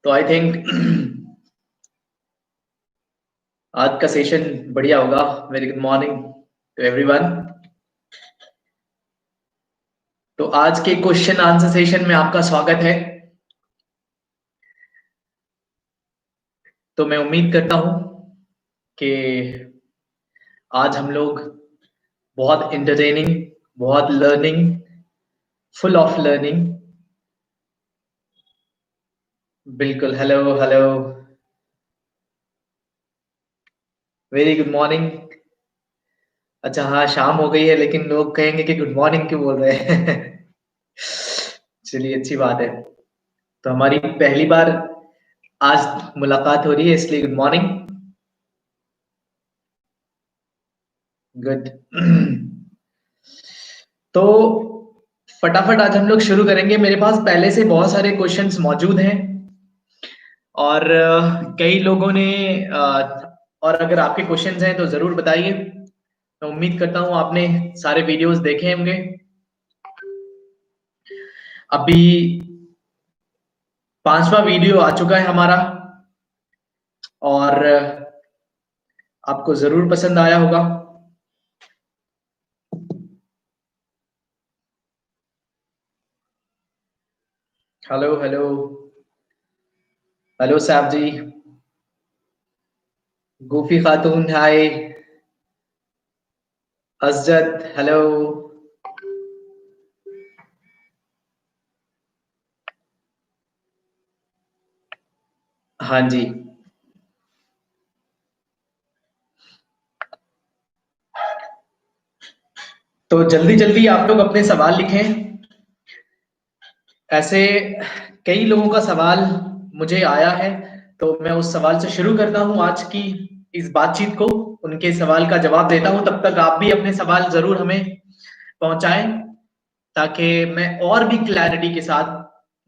तो I think आज का सेशन बढ़िया होगा। Very good morning to everyone. तो आज के क्वेश्चन आंसर सेशन में आपका स्वागत है। तो मैं उम्मीद करता हूं कि आज हम लोग बहुत इंटरटेनिंग, बहुत लर्निंग, फुल ऑफ लर्निंग। बिल्कुल। Hello hello, very good morning. अच्छा हाँ, शाम हो गई है लेकिन लोग कहेंगे कि गुड मॉर्निंग क्यों बोल रहे हैं। चलिए, अच्छी बात है। तो हमारी पहली बार आज मुलाकात हो रही है, इसलिए गुड मॉर्निंग। गुड। तो फटाफट आज हम लोग शुरू करेंगे। मेरे पास पहले से बहुत सारे क्वेश्चंस मौजूद हैं और कई लोगों ने और अगर आपके क्वेश्चंस हैं तो जरूर बताइए। मैं उम्मीद करता हूं आपने सारे वीडियोस देखे होंगे। अभी 5वां वीडियो आ चुका है हमारा और आपको जरूर पसंद आया होगा। हेलो हेलो, हेलो साहब जी। गोफी खातून हाय। असजद हेलो। हाँ जी। तो जल्दी जल्दी आप लोग अपने सवाल लिखें। ऐसे कई लोगों का सवाल मुझे आया है, तो मैं उस सवाल से शुरू करता हूं आज की इस बातचीत को। उनके सवाल का जवाब देता हूं, तब तक आप भी अपने सवाल जरूर हमें पहुंचाएं ताकि मैं और भी क्लैरिटी के साथ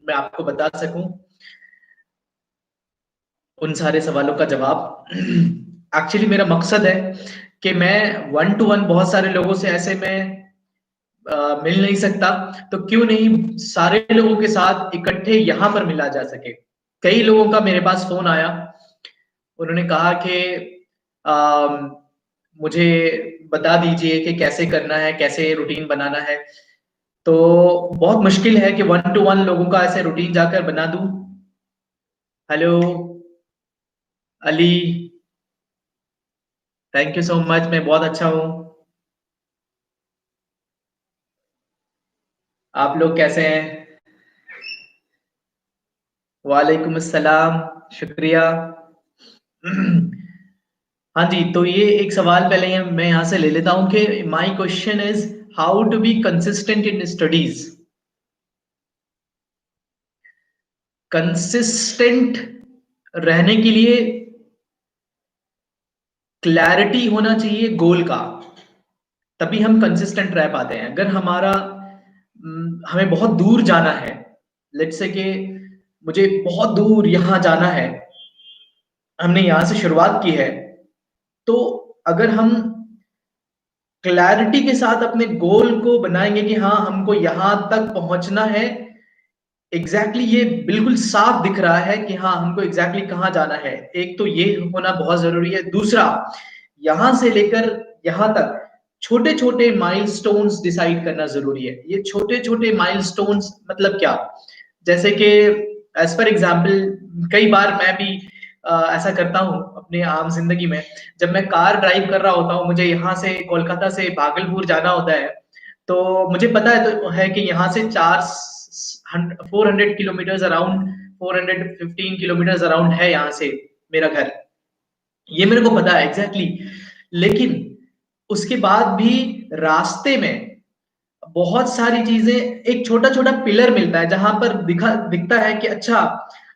मैं आपको बता सकूं उन सारे सवालों का जवाब। एक्चुअली मेरा मकसद है कि मैं वन टू वन बहुत सारे लोगों से ऐसे मैं मिल नहीं सकता, तो क्यों नहीं सारे लोगों के साथ इकट्ठे यहां पर मिला जा सके। कई लोगों का मेरे पास फोन आया, उन्होंने कहा कि मुझे बता दीजिए कि कैसे करना है, कैसे रूटीन बनाना है। तो बहुत मुश्किल है कि वन टू वन लोगों का ऐसे रूटीन जाकर बना दूं। Hello Ali, thank you so much, मैं बहुत अच्छा हूँ। आप लोग कैसे हैं? वालेकुम अस्सलाम, शुक्रिया। हाँ जी, तो ये एक सवाल पहले मैं यहाँ से ले लेता हूँ कि my question is how to be consistent in studies. Consistent रहने के लिए क्लैरिटी होना चाहिए गोल का, तभी हम कंसिस्टेंट रह पाते हैं। अगर हमें बहुत दूर जाना है, लेट्स से कि मुझे बहुत दूर यहाँ जाना है, हमने यहाँ से शुरुआत की है, तो अगर हम क्लैरिटी के साथ अपने गोल को बनाएंगे कि हाँ हमको यहां तक पहुंचना है, एग्जैक्टली ये बिल्कुल साफ दिख रहा है कि हाँ हमको एग्जैक्टली कहाँ जाना है। एक तो ये होना बहुत जरूरी है। दूसरा, यहां से लेकर यहां तक छोटे छोटे माइलस्टोन्स डिसाइड करना जरूरी है। ये छोटे छोटे माइलस्टोन्स मतलब क्या? जैसे कि एज पर एग्जाम्पल कई बार मैं भी ऐसा करता हूँ अपने आम जिंदगी में। जब मैं कार ड्राइव कर रहा होता हूँ, मुझे यहाँ से कोलकाता से भागलपुर जाना होता है, तो मुझे पता है तो है कि यहाँ से 400 किलोमीटर अराउंड, 415 किलोमीटर अराउंड है यहाँ से मेरा घर। ये मेरे को पता है एग्जैक्टली लेकिन उसके बाद भी रास्ते में बहुत सारी चीजें, एक छोटा छोटा पिलर मिलता है जहां पर दिखता है कि अच्छा,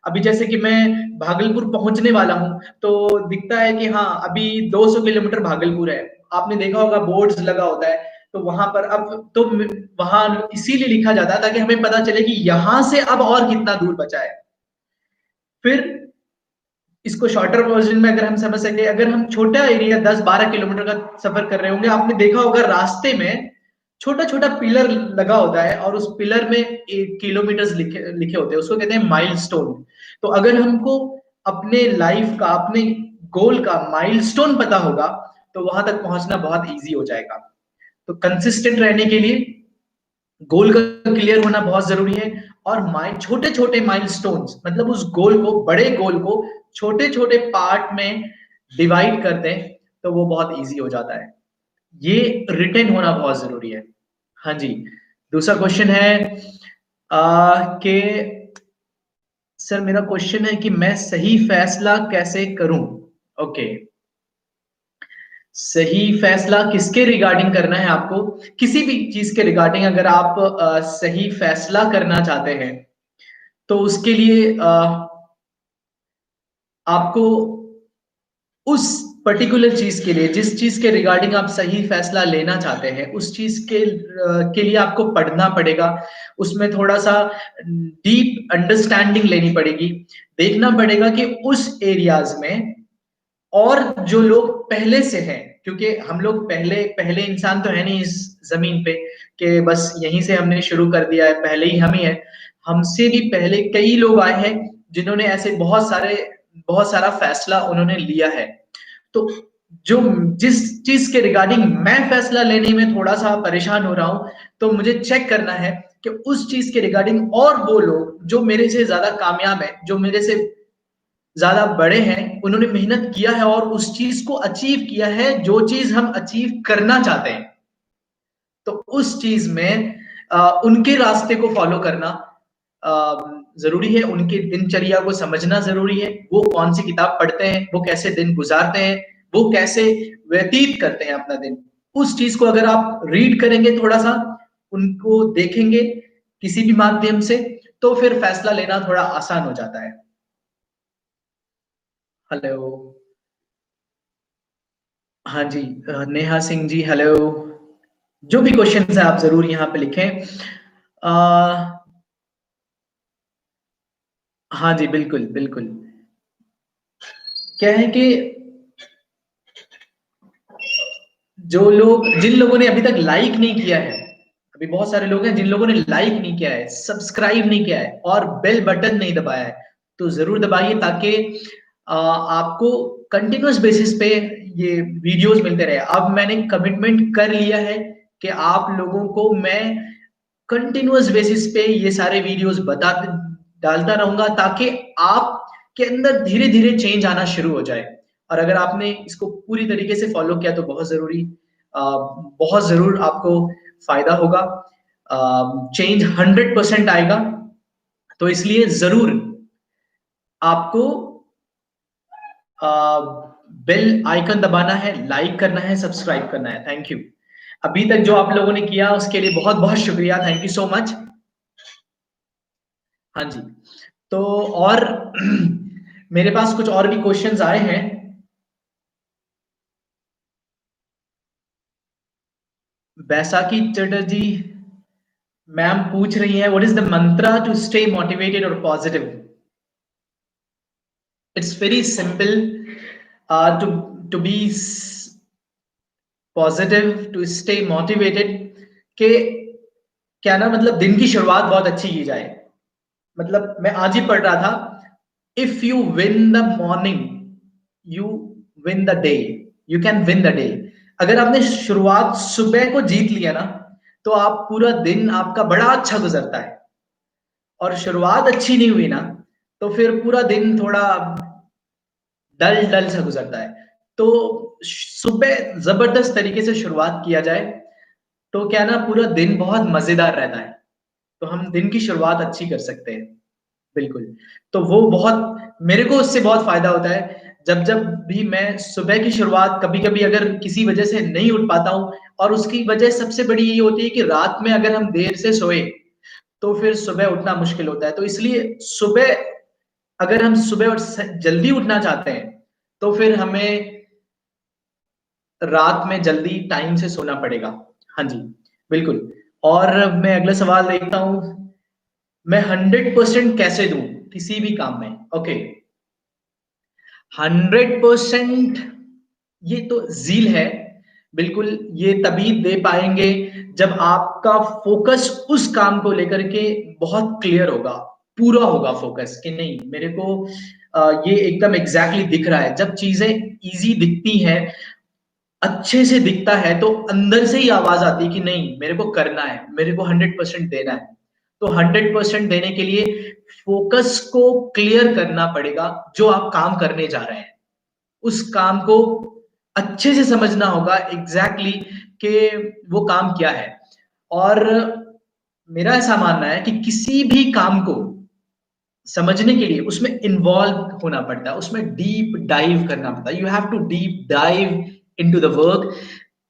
अभी जैसे कि मैं भागलपुर पहुंचने वाला हूं, तो दिखता है कि हाँ अभी 200 किलोमीटर भागलपुर है। आपने देखा होगा बोर्ड्स लगा होता है, तो वहां पर अब तो वहां इसीलिए लिखा जाता है ताकि हमें पता चले कि यहां से अब और कितना दूर बचा है। फिर इसको शॉर्टर वर्जन में अगर हम समझ सके, अगर हम छोटा एरिया 10-12 किलोमीटर का सफर कर रहे होंगे, आपने देखा होगा रास्ते में छोटा छोटा पिलर लगा होता है और उस पिलर में 1 किलोमीटर लिखे लिखे होते हैं, उसको कहते हैं माइलस्टोन। तो अगर हमको अपने लाइफ का, अपने गोल का माइलस्टोन पता होगा तो वहां तक पहुंचना बहुत इजी हो जाएगा। तो कंसिस्टेंट रहने के लिए गोल का क्लियर होना बहुत जरूरी है। और छोटे छोटे माइलस्टोन्स, मतलब उस गोल को, बड़े गोल को छोटे छोटे पार्ट में डिवाइड कर दें तो वो बहुत इजी हो जाता है। ये रिटेन होना बहुत जरूरी है। हाँ जी। दूसरा क्वेश्चन है कि सर मेरा क्वेश्चन है कि मैं सही फैसला कैसे करूं। ओके, सही फैसला किसके रिगार्डिंग करना है आपको? किसी भी चीज के रिगार्डिंग अगर आप सही फैसला करना चाहते हैं तो उसके लिए आपको उस पर्टिकुलर चीज के लिए, जिस चीज के रिगार्डिंग आप सही फैसला लेना चाहते हैं, उस चीज के लिए आपको पढ़ना पड़ेगा। उसमें थोड़ा सा डीप अंडरस्टैंडिंग लेनी पड़ेगी। देखना पड़ेगा कि उस एरियाज में और जो लोग पहले से हैं, क्योंकि हम लोग पहले पहले इंसान तो है नहीं इस जमीन पे कि बस यहीं से हमने शुरू कर दिया है, पहले ही हम ही है। हमसे भी पहले कई लोग आए हैं जिन्होंने ऐसे बहुत सारा फैसला उन्होंने लिया है। तो जो जिस चीज के रिगार्डिंग मैं फैसला लेने में थोड़ा सा परेशान हो रहा हूं, तो मुझे चेक करना है कि उस चीज के रिगार्डिंग और वो लोग जो मेरे से ज्यादा कामयाब है, जो मेरे से ज्यादा बड़े हैं, उन्होंने मेहनत किया है और उस चीज को अचीव किया है जो चीज हम अचीव करना चाहते हैं। तो उस चीज में उनके रास्ते को फॉलो करना जरूरी है। उनकी दिनचर्या को समझना जरूरी है। वो कौन सी किताब पढ़ते हैं, वो कैसे दिन गुजारते हैं, वो कैसे व्यतीत करते हैं अपना दिन, उस चीज को अगर आप रीड करेंगे, थोड़ा सा उनको देखेंगे किसी भी माध्यम से, तो फिर फैसला लेना थोड़ा आसान हो जाता है। हेलो। हाँ जी। नेहा सिंह जी, हेलो। जो भी क्वेश्चन है आप जरूर यहाँ पे लिखें। आ, हाँ जी, बिल्कुल बिल्कुल। क्या है कि जो लोग, जिन लोगों ने अभी तक लाइक नहीं किया है, अभी बहुत सारे लोग हैं जिन लोगों ने लाइक नहीं किया है, सब्सक्राइब नहीं किया है और बेल बटन नहीं दबाया है, तो जरूर दबाइए ताकि आपको कंटिन्यूअस बेसिस पे ये वीडियोस मिलते रहे। अब मैंने कमिटमेंट कर लिया है कि आप लोगों को मैं कंटिन्यूअस बेसिस पे ये सारे वीडियोस डालता रहूंगा ताकि आपके अंदर धीरे धीरे चेंज आना शुरू हो जाए। और अगर आपने इसको पूरी तरीके से फॉलो किया तो बहुत जरूर आपको फायदा होगा। चेंज 100% आएगा। तो इसलिए जरूर आपको बेल आइकन दबाना है, लाइक करना है, सब्सक्राइब करना है। Thank you. अभी तक जो आप लोगों ने किया उसके लिए बहुत बहुत शुक्रिया। Thank you so much. हाँ जी। तो और मेरे पास कुछ और भी क्वेश्चंस आए हैं। बैसाखी चटर्जी मैम पूछ रही है, what is the mantra to stay motivated और positive? It's very simple. To be positive, to stay motivated, के क्या ना, मतलब दिन की शुरुआत बहुत अच्छी की जाए। मतलब मैं आज ही पढ़ रहा था, if you win the morning you win the day, you can win the day. अगर आपने शुरुआत सुबह को जीत लिया ना, तो आप पूरा दिन आपका बड़ा अच्छा गुजरता है। और शुरुआत अच्छी नहीं हुई ना, तो फिर पूरा दिन थोड़ा डल डल सा गुजरता है। तो सुबह जबरदस्त तरीके से शुरुआत किया जाए तो क्या ना, पूरा दिन बहुत मजेदार रहता है। तो हम दिन की शुरुआत अच्छी कर सकते हैं। बिल्कुल। तो वो बहुत, मेरे को उससे बहुत फायदा होता है। जब जब भी मैं सुबह की शुरुआत, कभी कभी अगर किसी वजह से नहीं उठ पाता हूँ, और उसकी वजह सबसे बड़ी ये होती है कि रात में अगर हम देर से सोए तो फिर सुबह उठना मुश्किल होता है। तो इसलिए सुबह, अगर हम सुबह और जल्दी उठना चाहते हैं तो फिर हमें रात में जल्दी टाइम से सोना पड़ेगा। हाँ जी, बिल्कुल। और मैं अगला सवाल देखता हूं, मैं 100% कैसे दूं किसी भी काम में? ओके, 100% ये तो जील है। बिल्कुल ये तभी दे पाएंगे जब आपका फोकस उस काम को लेकर के बहुत क्लियर होगा, पूरा होगा फोकस कि नहीं मेरे को ये एकदम एग्जैक्टली दिख रहा है। जब चीजें इजी दिखती हैं, अच्छे से दिखता है, तो अंदर से ही आवाज आती है कि नहीं मेरे को करना है, मेरे को 100% देना है। तो 100% देने के लिए फोकस को क्लियर करना पड़ेगा। जो आप काम करने जा रहे हैं उस काम को अच्छे से समझना होगा एग्जैक्टली कि वो काम क्या है। और मेरा ऐसा मानना है कि किसी भी काम को समझने के लिए उसमें इन्वॉल्व होना पड़ता है, उसमें डीप डाइव करना पड़ता है। You have to deep dive into the work.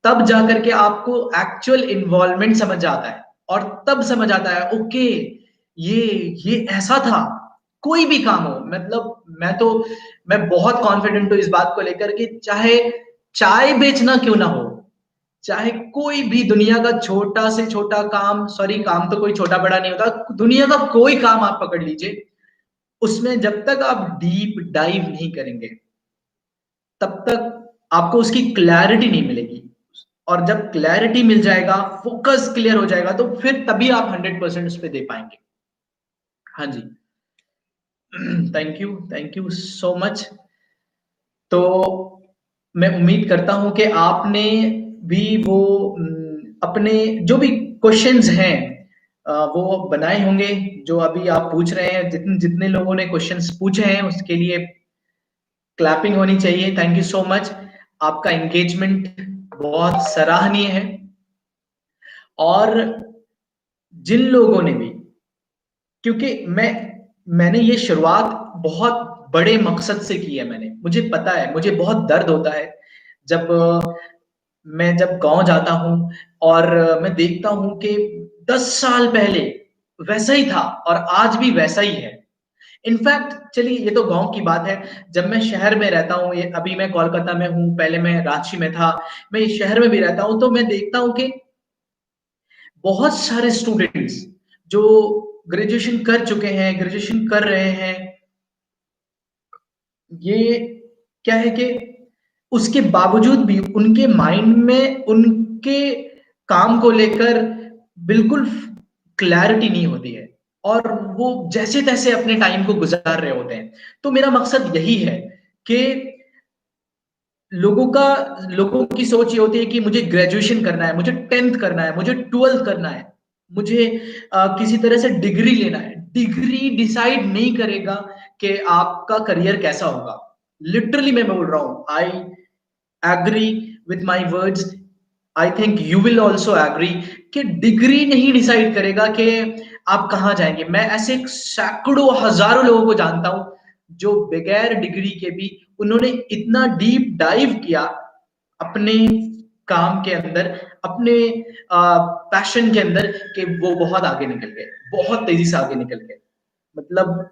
तब जाकर के आपको एक्चुअल इन्वॉल्वमेंट समझ आता है, और तब समझ आता है ओके ये ऐसा था। कोई भी काम हो, मतलब मैं बहुत कॉन्फिडेंट हूं इस बात को लेकर कि चाहे चाय बेचना क्यों ना हो, चाहे कोई भी दुनिया का छोटा से छोटा काम, सॉरी काम तो कोई छोटा बड़ा नहीं होता, दुनिया का कोई काम आप पकड़ लीजिए, उसमें जब तक आप डीप डाइव नहीं करेंगे तब तक आपको उसकी क्लैरिटी नहीं मिलेगी। और जब क्लैरिटी मिल जाएगा, फोकस क्लियर हो जाएगा, तो फिर तभी आप 100% उस पर दे पाएंगे। हाँ जी। Thank you so much. तो मैं उम्मीद करता हूं कि आपने भी वो अपने जो भी क्वेश्चंस हैं वो बनाए होंगे। जो अभी आप पूछ रहे हैं, जितने जितने लोगों ने क्वेश्चंस पूछे हैं उसके लिए क्लैपिंग होनी चाहिए। Thank you so much. आपका एंगेजमेंट बहुत सराहनीय है। और जिन लोगों ने भी, क्योंकि मैंने ये शुरुआत बहुत बड़े मकसद से की है, मैंने मुझे पता है मुझे बहुत दर्द होता है जब मैं जब गांव जाता हूं और मैं देखता हूं कि 10 साल पहले वैसा ही था और आज भी वैसा ही है। इनफैक्ट चलिए ये तो गांव की बात है। जब मैं शहर में रहता हूँ, ये अभी मैं कोलकाता में हूँ, पहले मैं रांची में था, मैं इस शहर में भी रहता हूँ, तो मैं देखता हूँ कि बहुत सारे स्टूडेंट्स जो ग्रेजुएशन कर चुके हैं, ग्रेजुएशन कर रहे हैं, ये क्या है कि उसके बावजूद भी उनके माइंड में उनके काम को लेकर बिल्कुल क्लैरिटी नहीं होती है, और वो जैसे तैसे अपने टाइम को गुजार रहे होते हैं। तो मेरा मकसद यही है कि लोगों की सोच ये होती है कि मुझे ग्रेजुएशन करना है, मुझे 10th करना है, मुझे 12th करना है, मुझे किसी तरह से डिग्री लेना है। डिग्री डिसाइड नहीं करेगा कि आपका करियर कैसा होगा। लिटरली मैं बोल रहा हूं, I agree with my words, I think you will also agree, कि डिग्री नहीं डिसाइड करेगा कि आप कहां जाएंगे। मैं ऐसे सैकड़ों हजारों लोगों को जानता हूं जो बगैर डिग्री के भी उन्होंने इतना डीप डाइव किया अपने काम के अंदर, अपने पैशन के अंदर, कि वो बहुत आगे निकल गए, बहुत तेजी से आगे निकल गए। मतलब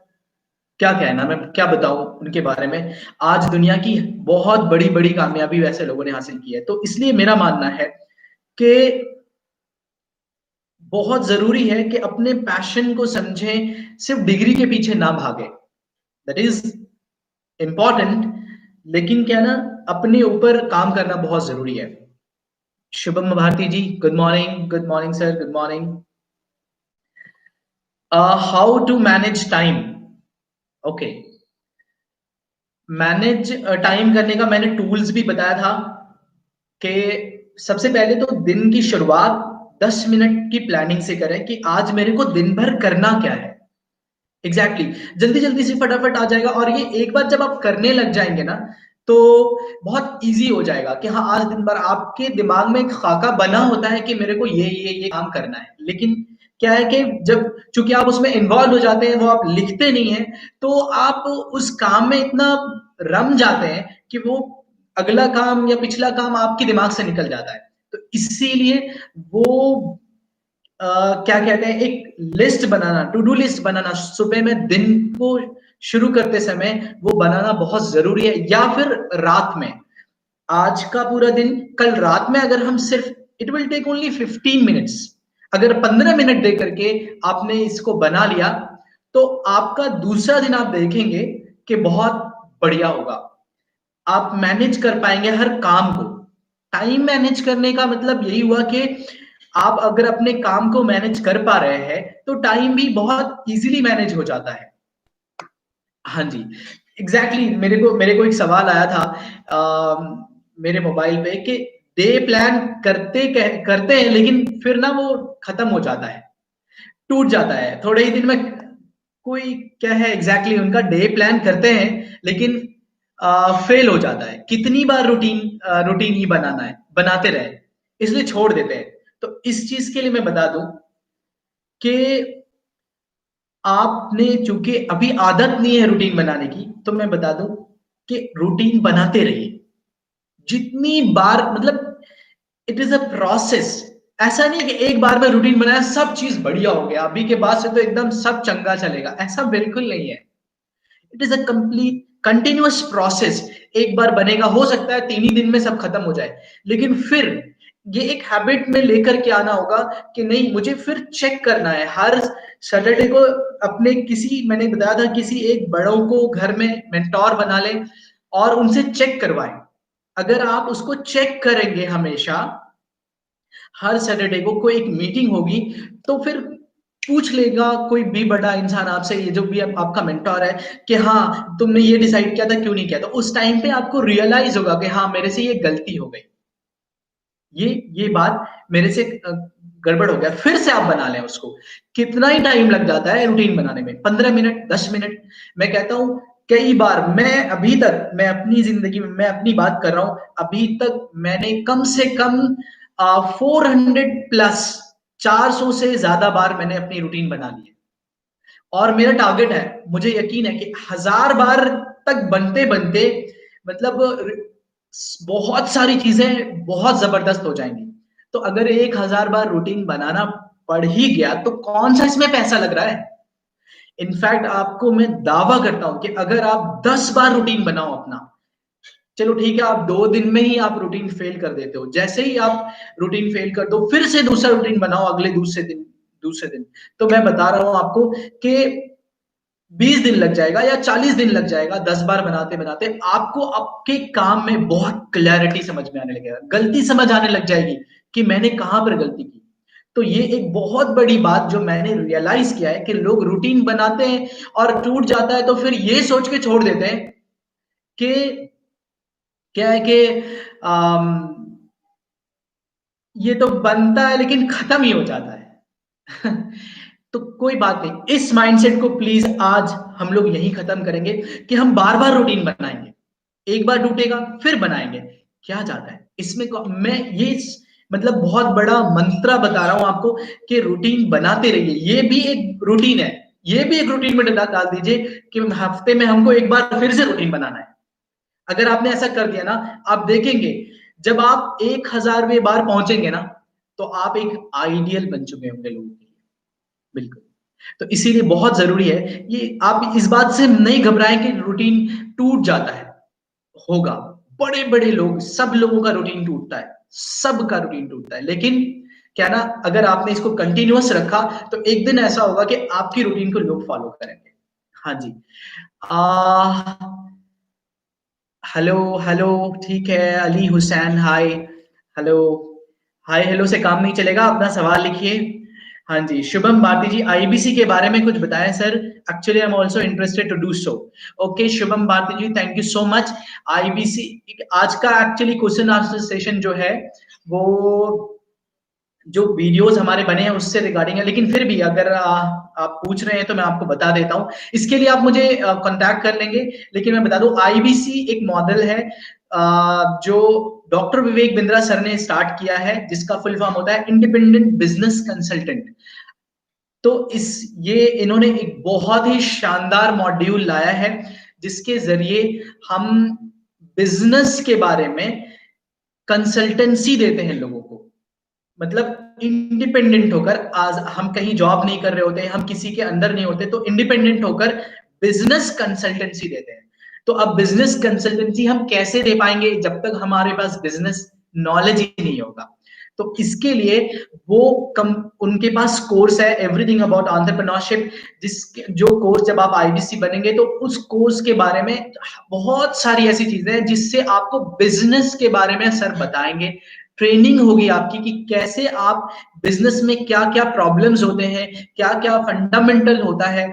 क्या कहना, मैं क्या बताऊं उनके बारे में। आज दुनिया की बहुत बड़ी बड़ी कामयाबी वैसे लोगों ने हासिल की है। तो इसलिए मेरा मानना है कि बहुत जरूरी है कि अपने पैशन को समझें, सिर्फ डिग्री के पीछे ना भागे। दैट इज इंपॉर्टेंट, लेकिन क्या ना, अपने ऊपर काम करना बहुत जरूरी है। Shubham Bharti ji, good morning, good morning sir, good morning. How to manage time? Okay, manage time करने का मैंने टूल्स भी बताया था कि सबसे पहले तो दिन की शुरुआत 10 मिनट की प्लानिंग से करें कि आज मेरे को दिन भर करना क्या है। Exactly exactly। जल्दी जल्दी से फटाफट आ जाएगा, और ये एक बार जब आप करने लग जाएंगे ना, तो बहुत इजी हो जाएगा कि हाँ आज दिन भर आपके दिमाग में एक खाका बना होता है कि मेरे को ये काम करना है। लेकिन क्या है कि जब चूंकि आप उसमें इन्वॉल्व हो जाते हैं, वो आप लिखते नहीं है, तो आप उस काम में इतना रम जाते हैं कि वो अगला काम या पिछला काम आपके दिमाग से निकल जाता है। तो इसीलिए वो क्या कहते हैं, एक लिस्ट बनाना, टू डू लिस्ट बनाना सुबह में दिन को शुरू करते समय, वो बनाना बहुत जरूरी है। या फिर रात में, आज का पूरा दिन कल रात में अगर हम सिर्फ, it will take only 15 minutes, अगर 15 मिनट दे करके आपने इसको बना लिया, तो आपका दूसरा दिन आप देखेंगे कि बहुत बढ़िया होगा। आप मैनेज कर पाएंगे हर काम को। टाइम मैनेज करने का मतलब यही हुआ कि आप अगर अपने काम को मैनेज कर पा रहे हैं तो टाइम भी बहुत इजीली मैनेज हो जाता है। हाँ जी, एग्जैक्टली exactly, मेरे को एक सवाल आया था मेरे मोबाइल पे कि डे प्लान करते हैं लेकिन फिर ना वो खत्म हो जाता है, टूट जाता है थोड़े ही दिन में। कोई क्या है एग्जैक्टली exactly, उनका डे प्लान करते हैं लेकिन फेल हो जाता है। कितनी बार रूटीन ही बनाते रहे, इसलिए छोड़ देते हैं। तो इस चीज के लिए मैं बता दूं कि आपने चूंकि अभी आदत नहीं है रूटीन बनाने की, तो मैं बता दूं कि रूटीन बनाते रहिए। जितनी बार मतलब इट इज अ प्रोसेस। ऐसा नहीं कि एक बार में रूटीन बनाया सब चीज बढ़िया हो गया, अभी के बाद से तो एकदम सब चंगा चलेगा, ऐसा बिल्कुल नहीं है। It is a complete continuous process. एक बार बनेगा, हो सकता है 3 ही दिन में सब खत्म हो जाए, लेकिन फिर ये एक हैबिट में लेकर के आना होगा कि नहीं, मुझे फिर चेक करना है हर सैटरडे को। अपने किसी, मैंने बताया था, किसी एक बड़ों को घर में मेंटोर बना ले और उनसे चेक करवाएं। अगर आप उसको चेक करेंगे हमेशा, हर सैटरडे को कोई एक मीटिंग होगी, तो फिर पूछ लेगा कोई भी बड़ा इंसान आपसे, ये जो भी आपका मेंटोर है, कि हाँ तुमने ये डिसाइड किया था, क्यों नहीं किया। तो उस टाइम पे आपको रियलाइज होगा कि हाँ मेरे से ये गलती हो गई, ये बात मेरे से गड़बड़ हो गया, फिर से आप बना लें उसको। कितना ही टाइम लग जाता है रूटीन बनाने में, 15 मिनट, 10 मिनट। मैं कहता हूं कई बार, मैं अभी तक, मैं अपनी जिंदगी में, मैं अपनी बात कर रहा हूं, अभी तक मैंने कम से कम 400 प्लस, 400 से ज्यादा बार मैंने अपनी रूटीन बना ली है। और मेरा टारगेट है, मुझे यकीन है कि 1000 बार तक बनते बनते मतलब बहुत सारी चीजें बहुत जबरदस्त हो जाएंगी। तो अगर 1000 बार रूटीन बनाना पड़ ही गया तो कौन सा इसमें पैसा लग रहा है। इनफैक्ट आपको मैं दावा करता हूं कि अगर आप 10 बार रूटीन बनाओ अपना, चलो ठीक है, आप 2 दिन में ही आप रूटीन फेल कर देते हो, जैसे ही आप रूटीन फेल कर दो, फिर से दूसरा रूटीन बनाओ अगले दूसरे दिन। तो मैं बता रहा हूं आपको कि 20 दिन लग जाएगा या 40 दिन लग जाएगा, 10 बार बनाते बनाते आपको आपके काम में बहुत क्लैरिटी समझ में आने लगेगा, गलती समझ आने लग जाएगी कि मैंने कहां पर गलती की। तो ये एक बहुत बड़ी बात जो मैंने रियलाइज किया है कि लोग रूटीन बनाते हैं और टूट जाता है, तो फिर ये सोच के छोड़ देते हैं कि क्या है कि आम, ये तो बनता है लेकिन खत्म ही हो जाता है। तो कोई बात नहीं, इस माइंडसेट को प्लीज आज हम लोग यही खत्म करेंगे कि हम बार बार रूटीन बनाएंगे। एक बार टूटेगा फिर बनाएंगे, क्या जाता है इसमें मैं ये मतलब बहुत बड़ा मंत्रा बता रहा हूं आपको कि रूटीन बनाते रहिए। ये भी एक रूटीन है, ये भी एक रूटीन में डाल दीजिए कि हफ्ते में हमको एक बार फिर से रूटीन बनाना है। अगर आपने ऐसा कर दिया ना, आप देखेंगे जब आप 1000वें बार पहुंचेंगे ना, तो आप एक आइडियल बन चुके होंगे लोगों के लिए। बिल्कुल। तो इसीलिए बहुत जरूरी है, ये आप इस बात से नहीं घबराएं कि रूटीन टूट जाता है। होगा, बड़े बड़े लोग, सब लोगों का रूटीन टूटता है, सबका रूटीन टूटता है, लेकिन क्या ना, अगर आपने इसको कंटिन्यूअस रखा तो एक दिन ऐसा होगा कि आपकी रूटीन को लोग फॉलो करेंगे। हाँ जी। आ हेलो, हेलो। ठीक है, Ali Hussain, hi. Hello. Hi hello से काम नहीं चलेगा, अपना सवाल लिखिए। हाँ जी, शुभम भारती जी, आईबीसी के बारे में कुछ बताएं sir. Actually I am also interested to do so. Okay Shubham Bharti ji, thank you so much. IBC आज का एक्चुअली क्वेश्चन आंसर सेशन जो है वो जो वीडियोस हमारे बने हैं उससे रिगार्डिंग है, लेकिन फिर भी अगर आप पूछ रहे हैं तो मैं आपको बता देता हूं। इसके लिए आप मुझे कांटेक्ट कर लेंगे। लेकिन मैं बता दूं, आईबीसी एक मॉडल है जो डॉक्टर विवेक बिंद्रा सर ने स्टार्ट किया है, जिसका फुल फॉर्म होता है इंडिपेंडेंट बिजनेस कंसल्टेंट। तो ये इन्होंने एक बहुत ही शानदार मॉड्यूल लाया है, जिसके जरिए हम बिजनेस के बारे में कंसल्टेंसी देते हैं लोगों को। मतलब इंडिपेंडेंट होकर, आज हम कहीं जॉब नहीं कर रहे होते, हम किसी के अंदर नहीं होते, तो इंडिपेंडेंट होकर बिजनेस कंसल्टेंसी देते हैं। तो अब बिजनेस कंसल्टेंसी हम कैसे दे पाएंगे जब तक हमारे पास बिजनेस नॉलेज ही नहीं होगा। तो इसके लिए वो उनके पास कोर्स है एवरीथिंग अबाउट एंटरप्रेन्योरशिप, जिस जो कोर्स जब आप आईबीसी बनेंगे तो उस कोर्स के बारे में बहुत सारी ऐसी चीजें हैं जिससे आपको बिजनेस के बारे में सर बताएंगे। ट्रेनिंग होगी आपकी कि कैसे आप बिजनेस में क्या क्या प्रॉब्लम्स होते हैं, क्या क्या फंडामेंटल होता है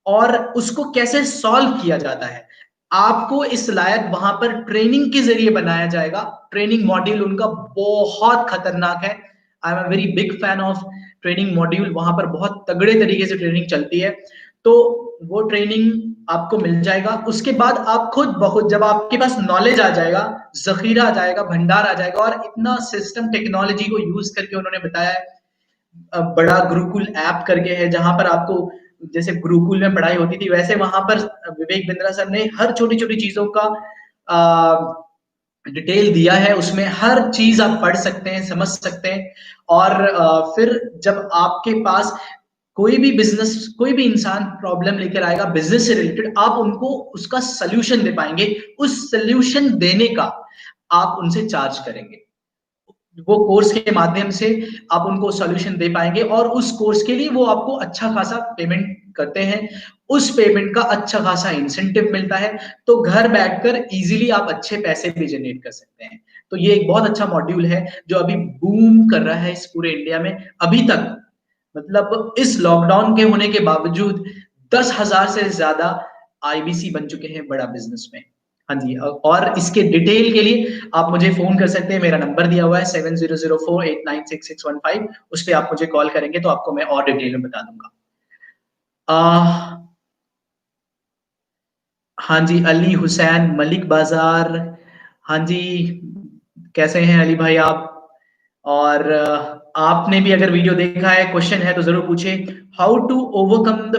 और उसको कैसे सॉल्व किया जाता है। आपको इस लायक वहां पर ट्रेनिंग के जरिए बनाया जाएगा। ट्रेनिंग मॉड्यूल उनका बहुत खतरनाक है। I am a very big fan of training module. वहां पर बहुत तगड़े तरीके से ट्रेनिंग चलती है। तो वो ट्रेनिंग आपको मिल जाएगा। उसके बाद आप खुद बहुत, जब आपके पास नॉलेज आ जाएगा, जखीरा आ जाएगा, भंडार आ जाएगा, और इतना सिस्टम टेक्नोलॉजी को यूज करके उन्होंने बताया है। बड़ा गुरुकुल ऐप करके है जहां पर आपको जैसे गुरुकुल में पढ़ाई होती थी वैसे वहां पर विवेक बिंद्रा सर ने हर छोटी छोटी चीजों का डिटेल दिया है। उसमें हर चीज आप पढ़ सकते हैं, समझ सकते हैं। और फिर जब आपके पास कोई भी बिजनेस, कोई भी इंसान प्रॉब्लम लेकर आएगा बिजनेस से रिलेटेड, आप उनको उसका सल्यूशन दे पाएंगे। उस सल्यूशन देने का आप उनसे चार्ज करेंगे। वो कोर्स के माध्यम से आप उनको सॉल्यूशन दे पाएंगे और उस कोर्स के लिए वो आपको अच्छा खासा पेमेंट करते हैं। उस पेमेंट का अच्छा खासा इंसेंटिव मिलता है। तो घर बैठकर इजीली आप अच्छे पैसे भी जनरेट कर सकते हैं। तो ये एक बहुत अच्छा मॉड्यूल है जो अभी बूम कर रहा है इस पूरे इंडिया में। अभी तक मतलब इस लॉकडाउन के होने के बावजूद 10,000 से ज्यादा आईबीसी बन चुके हैं बड़ा बिजनेस में। हाँ जी। और इसके डिटेल के लिए आप मुझे फोन कर सकते हैं। मेरा नंबर दिया हुआ है 7004896615। उस पर आप मुझे कॉल करेंगे तो आपको मैं और डिटेल में बता दूंगा। हाँ जी, अली हुसैन मलिक बाजार। हाँ जी, कैसे हैं अली भाई आप? और आपने भी अगर वीडियो देखा है, क्वेश्चन है तो जरूर पूछे। How to overcome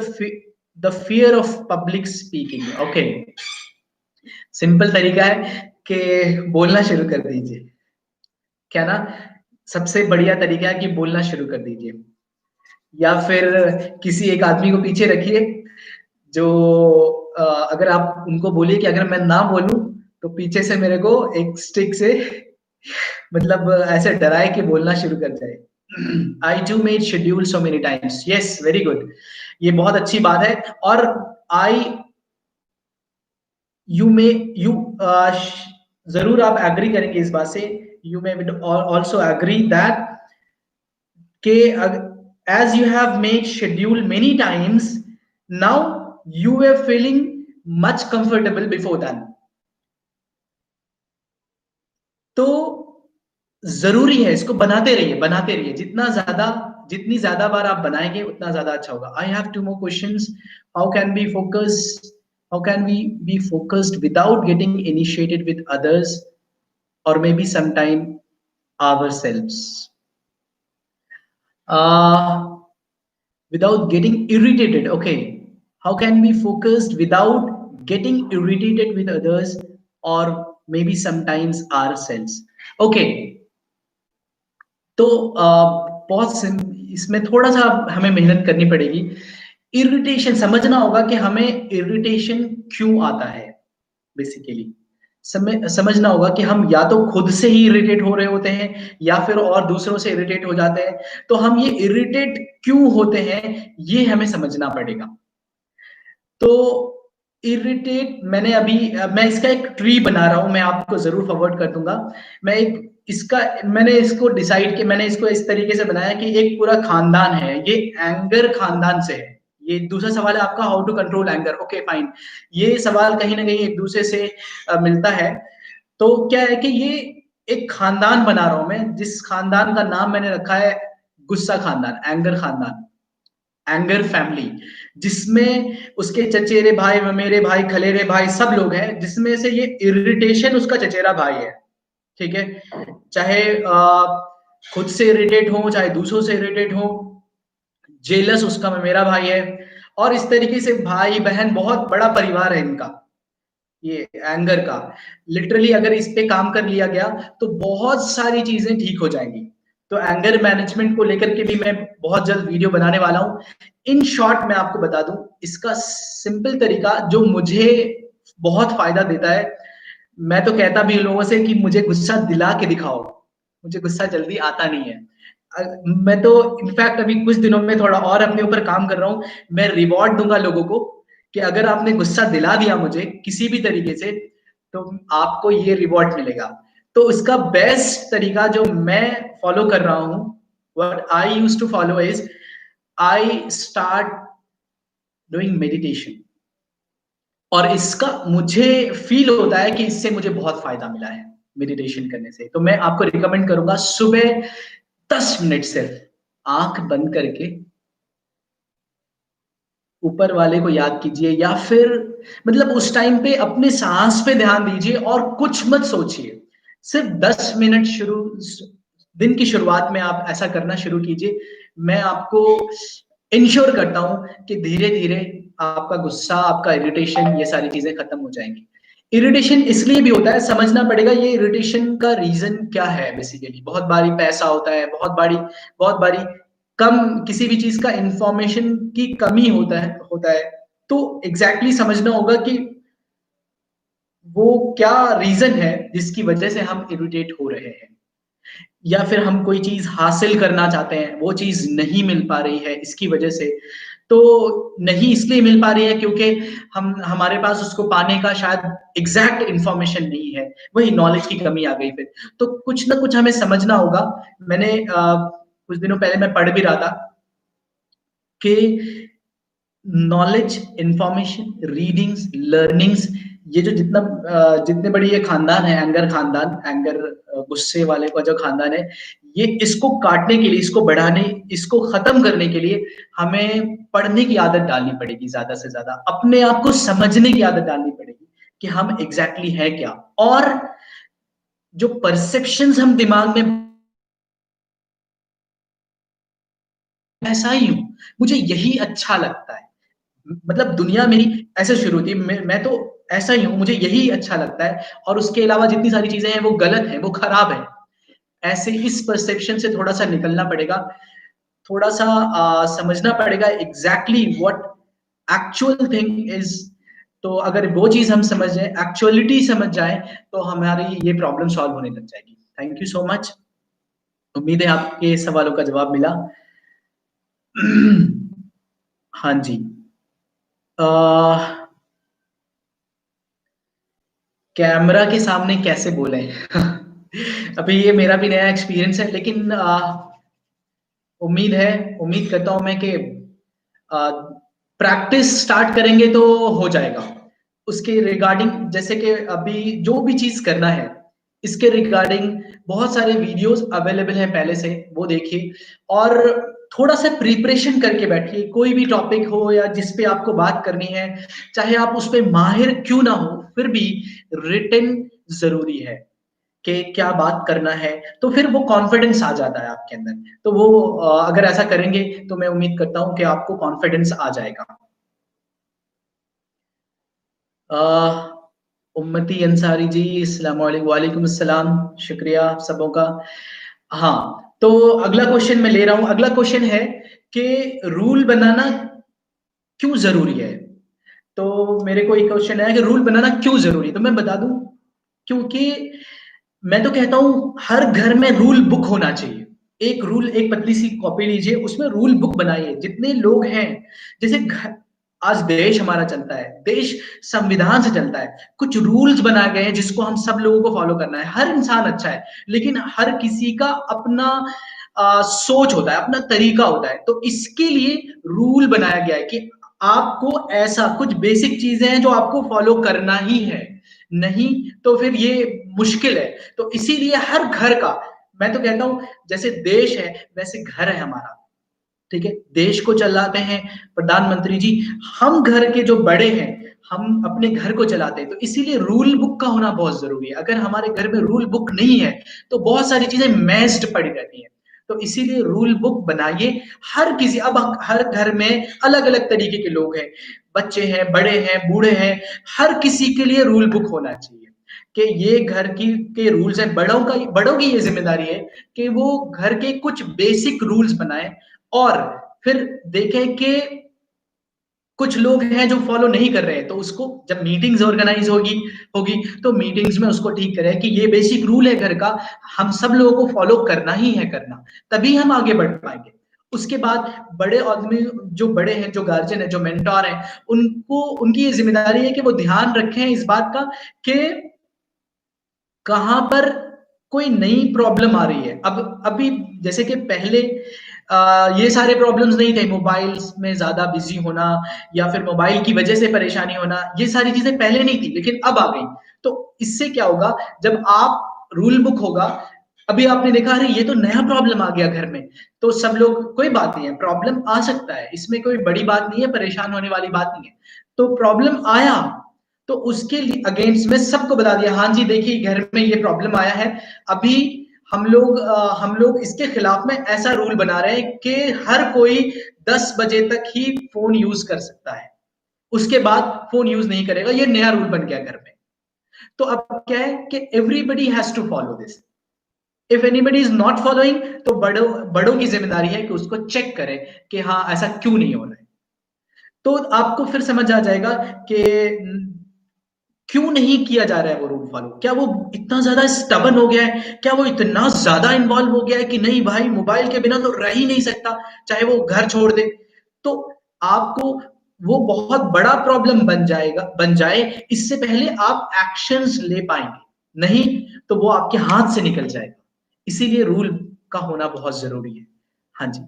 the fear of public speaking. Okay, simple तरीका है कि बोलना शुरू कर दीजिए। क्या ना, सबसे बढ़िया तरीका है कि बोलना शुरू कर दीजिए। या फिर किसी एक आदमी को पीछे रखिए जो अगर आप उनको बोलिए कि अगर मैं ना बोलूं तो पीछे से मेरे को एक स्टिक से मतलब ऐसे डराए कि बोलना शुरू कर जाए। I too made schedule so many times. Yes, very good. ये बहुत अच्छी बात है। और आई यू मे यू जरूर आप एग्री करेंगे इस बात से। You may also agree that के as you have made schedule many times, now you were feeling much comfortable before that। तो जरूरी है, इसको बनाते रहिए। जितनी ज्यादा बार आप बनाएंगे उतना ज्यादा अच्छा होगा। I have two more questions. How can be focus how can we be focused without getting initiated with others और maybe sometime ourselves? uh, without getting irritated. Okay, how can we focused without getting irritated with others or maybe sometimes ourselves? Okay, तो इसमें थोड़ा सा हमें मेहनत करनी पड़ेगी। Irritation समझना होगा कि हमें इरिटेशन क्यों आता है। बेसिकली समझना होगा कि हम या तो खुद से ही इरिटेट हो रहे होते हैं या फिर और दूसरों से इरिटेट हो जाते हैं। तो हम ये इरिटेट क्यों होते हैं ये हमें समझना पड़ेगा। तो इरिटेट मैं इसका एक ट्री बना रहा हूं, मैं आपको जरूर फॉरवर्ड कर दूंगा। मैंने इसको इस तरीके से बनाया कि एक पूरा खानदान है। ये एंगर खानदान से है। ये दूसरा सवाल है आपका, how to control anger. Okay fine. ये सवाल कहीं ना कहीं एक दूसरे से मिलता है। तो क्या है कि ये एक खानदान बना रहा हूं मैं, जिस खानदान का नाम मैंने रखा है गुस्सा खानदान, एंगर खानदान, एंगर फैमिली। जिसमें उसके चचेरे भाई, मेरे भाई, खलेरे भाई सब लोग हैं, जिसमें से ये इरिटेशन उसका चचेरा भाई है। ठीक है, चाहे खुद से इरिटेट हो, चाहे दूसरों से इरिटेट हो। जेलस उसका मेरा भाई है। और इस तरीके से भाई बहन बहुत बड़ा परिवार है इनका, ये एंगर का। लिटरली अगर इस पे काम कर लिया गया तो बहुत सारी चीजें ठीक हो जाएंगी। तो एंगर मैनेजमेंट को लेकर के भी मैं बहुत जल्द वीडियो बनाने वाला हूं। इन शॉर्ट मैं आपको बता दूं इसका सिंपल तरीका जो मुझे बहुत फायदा देता है। मैं तो कहता भी लोगों से कि मुझे गुस्सा दिला के दिखाओ, मुझे गुस्सा जल्दी आता नहीं है। मैं तो इनफैक्ट अभी कुछ दिनों में थोड़ा और अपने ऊपर काम कर रहा हूँ। मैं रिवॉर्ड दूंगा लोगों को कि अगर आपने गुस्सा दिला दिया मुझे किसी भी तरीके से, तो आपको ये रिवॉर्ड मिलेगा। तो उसका बेस्ट तरीका जो मैं फॉलो कर रहा हूँ, what I used to follow is, I start doing meditation. और इसका मुझे फील होता है कि इससे मुझे बहुत फायदा मिला है मेडिटेशन करने से। तो मैं आपको रिकमेंड करूंगा सुबह 10 मिनट सिर्फ आंख बंद करके ऊपर वाले को याद कीजिए, या फिर मतलब उस टाइम पे अपने सांस पे ध्यान दीजिए और कुछ मत सोचिए। सिर्फ 10 मिनट शुरू, दिन की शुरुआत में आप ऐसा करना शुरू कीजिए। मैं आपको इंश्योर करता हूं कि धीरे धीरे आपका गुस्सा, आपका इरिटेशन, ये सारी चीजें खत्म हो जाएंगी। इरिटेशन इसलिए भी होता है, समझना पड़ेगा ये इरिटेशन का रीजन क्या है। बेसिकली बहुत बारी पैसा होता है, बहुत बारी कम किसी भी चीज का इंफॉर्मेशन की कमी होता है। तो एग्जैक्टली समझना होगा कि वो क्या रीजन है जिसकी वजह से हम इरिटेट हो रहे हैं, या फिर हम कोई चीज हासिल करना चाहते हैं, वो चीज नहीं मिल पा रही है इसकी वजह से। तो नहीं इसलिए मिल पा रही है क्योंकि हम हमारे पास उसको पाने का शायद एग्जैक्ट इंफॉर्मेशन नहीं है, वही नॉलेज की कमी आ गई फिर। तो कुछ ना कुछ हमें समझना होगा। मैंने कुछ दिनों पहले मैं पढ़ भी रहा था कि नॉलेज, इंफॉर्मेशन, रीडिंग्स, लर्निंग्स, ये जो जितने बड़ी ये खानदान है, एंगर खानदान, एंगर गुस्से वाले का जो खानदान है, ये इसको काटने के लिए, इसको बढ़ाने, इसको खत्म करने के लिए हमें पढ़ने की आदत डालनी पड़ेगी। ज्यादा से ज्यादा अपने आप को समझने की आदत डालनी पड़ेगी कि हम एग्जैक्टली है क्या। और जो परसेप्शंस हम दिमाग में, ऐसा ही हूं, मुझे यही अच्छा लगता है, मतलब दुनिया मेरी ऐसे शुरू थी, मैं तो ऐसा ही हूँ, मुझे यही अच्छा लगता है, और उसके अलावा जितनी सारी चीजें हैं वो गलत है, वो खराब है। ऐसे इस परसेप्शन से थोड़ा सा निकलना पड़ेगा, थोड़ा सा समझना पड़ेगा exactly what actual thing is. तो अगर वो चीज हम समझ जाए, एक्चुअलिटी समझ जाए, तो हमारी ये प्रॉब्लम सॉल्व होने लग जाएगी। Thank you so much. उम्मीद है आपके सवालों का जवाब मिला। हाँ जी। कैमरा के सामने कैसे बोले? अभी ये मेरा भी नया एक्सपीरियंस है, लेकिन उम्मीद करता हूं मैं कि प्रैक्टिस स्टार्ट करेंगे तो हो जाएगा। उसके रिगार्डिंग, जैसे कि अभी जो भी चीज करना है, इसके रिगार्डिंग बहुत सारे वीडियोस अवेलेबल हैं पहले से, वो देखिए। और थोड़ा सा प्रिपरेशन करके बैठिए, कोई भी टॉपिक हो या जिस पे आपको बात करनी है, चाहे आप उस पे माहिर क्यों ना हो, फिर भी रिटन जरूरी है कि क्या बात करना है। तो फिर वो कॉन्फिडेंस आ जाता है आपके अंदर। तो वो अगर ऐसा करेंगे तो मैं उम्मीद करता हूं कि आपको कॉन्फिडेंस आ जाएगा। उम्मती अंसारी जी, अस्सलाम वालेकुम। वालेकुम अस्सलाम, शुक्रिया आप सबों का। हाँ, तो अगला क्वेश्चन मैं ले रहा हूं। अगला क्वेश्चन है कि रूल बनाना क्यों जरूरी है। तो मेरे को एक क्वेश्चन है कि रूल बनाना क्यों जरूरी है, तो मैं बता दूं। क्योंकि मैं तो कहता हूं हर घर में रूल बुक होना चाहिए। एक रूल, एक पतली सी कॉपी लीजिए, उसमें रूल बुक बनाइए, जितने लोग हैं। जैसे आज देश हमारा चलता है, देश संविधान से चलता है, कुछ रूल्स बनाए गए हैं जिसको हम सब लोगों को फॉलो करना है। हर इंसान अच्छा है, लेकिन हर किसी का अपना सोच होता है, अपना तरीका होता है। तो इसके लिए रूल बनाया गया है कि आपको ऐसा कुछ बेसिक चीजें हैं जो आपको फॉलो करना ही है, नहीं तो फिर ये मुश्किल है। तो इसीलिए हर घर का, मैं तो कहता हूं जैसे देश है वैसे घर है हमारा। ठीक है, देश को चलाते हैं प्रधानमंत्री जी, हम घर के जो बड़े हैं, हम अपने घर को चलाते हैं। तो इसीलिए रूल बुक का होना बहुत जरूरी है। अगर हमारे घर में रूल बुक नहीं है तो बहुत सारी चीजें मैस्ड पड़ी रहती हैं। तो इसीलिए रूल बुक बनाइए। हर किसी, अब हर घर में अलग अलग तरीके के लोग हैं, बच्चे हैं, बड़े हैं, बूढ़े हैं, हर किसी के लिए रूल बुक होना चाहिए कि ये घर की के रूल्स हैं। बड़ों की ये जिम्मेदारी है कि वो घर के कुछ बेसिक रूल्स बनाएं, और फिर देखें कि कुछ लोग हैं जो फॉलो नहीं कर रहे हैं, तो उसको जब मीटिंग्स ऑर्गेनाइज होगी होगी तो मीटिंग्स में उसको ठीक करें कि ये बेसिक रूल है घर का, हम सब लोगों को फॉलो करना ही है करना, तभी हम आगे बढ़ पाएंगे। उसके बाद बड़े आदमी जो बड़े हैं, जो गार्जियन है, जो मेंटोर हैं, उनको उनकी ये जिम्मेदारी है कि वो ध्यान रखें इस बात का कि कहां पर कोई नई प्रॉब्लम आ रही है। अब अभी जैसे कि पहले ये सारे प्रॉब्लम्स नहीं थे, मोबाइल्स में ज्यादा बिजी होना या फिर मोबाइल की वजह से परेशानी होना, ये सारी चीजें पहले नहीं थी लेकिन अब आ गई। तो इससे क्या होगा, जब आप रूल बुक होगा, अभी आपने देखा अरे ये तो नया प्रॉब्लम आ गया घर में, तो सब लोग कोई बात नहीं है, प्रॉब्लम आ सकता है, इसमें कोई बड़ी बात नहीं है, परेशान होने वाली बात नहीं है। तो प्रॉब्लम आया तो उसके लिए अगेंस्ट में सबको बता दिया, हाँ जी देखिए घर में ये प्रॉब्लम आया है, अभी हम लोग इसके खिलाफ में ऐसा रूल बना रहे हैं कि हर कोई 10 बजे तक ही फोन यूज कर सकता है, उसके बाद फोन यूज नहीं करेगा, ये नया रूल बन गया घर में। तो अब क्या है कि everybody has to follow this. If anybody is not following, तो बड़ों बड़ों की जिम्मेदारी है कि उसको चेक करें कि हाँ ऐसा क्यों नहीं हो रहा है। तो आपको फिर समझ आ जाएगा कि क्यों नहीं किया जा रहा है वो रूल फॉलो। क्या वो इतना ज्यादा स्टबन हो गया है, क्या वो इतना ज्यादा इन्वॉल्व हो गया है कि नहीं भाई मोबाइल के बिना तो रह ही नहीं सकता, चाहे वो घर छोड़ दे। तो आपको वो बहुत बड़ा प्रॉब्लम बन जाए, इससे पहले आप एक्शंस ले पाएंगे, नहीं तो वो आपके हाथ से निकल जाएगा। इसीलिए रूल का होना बहुत जरूरी है। हाँ जी।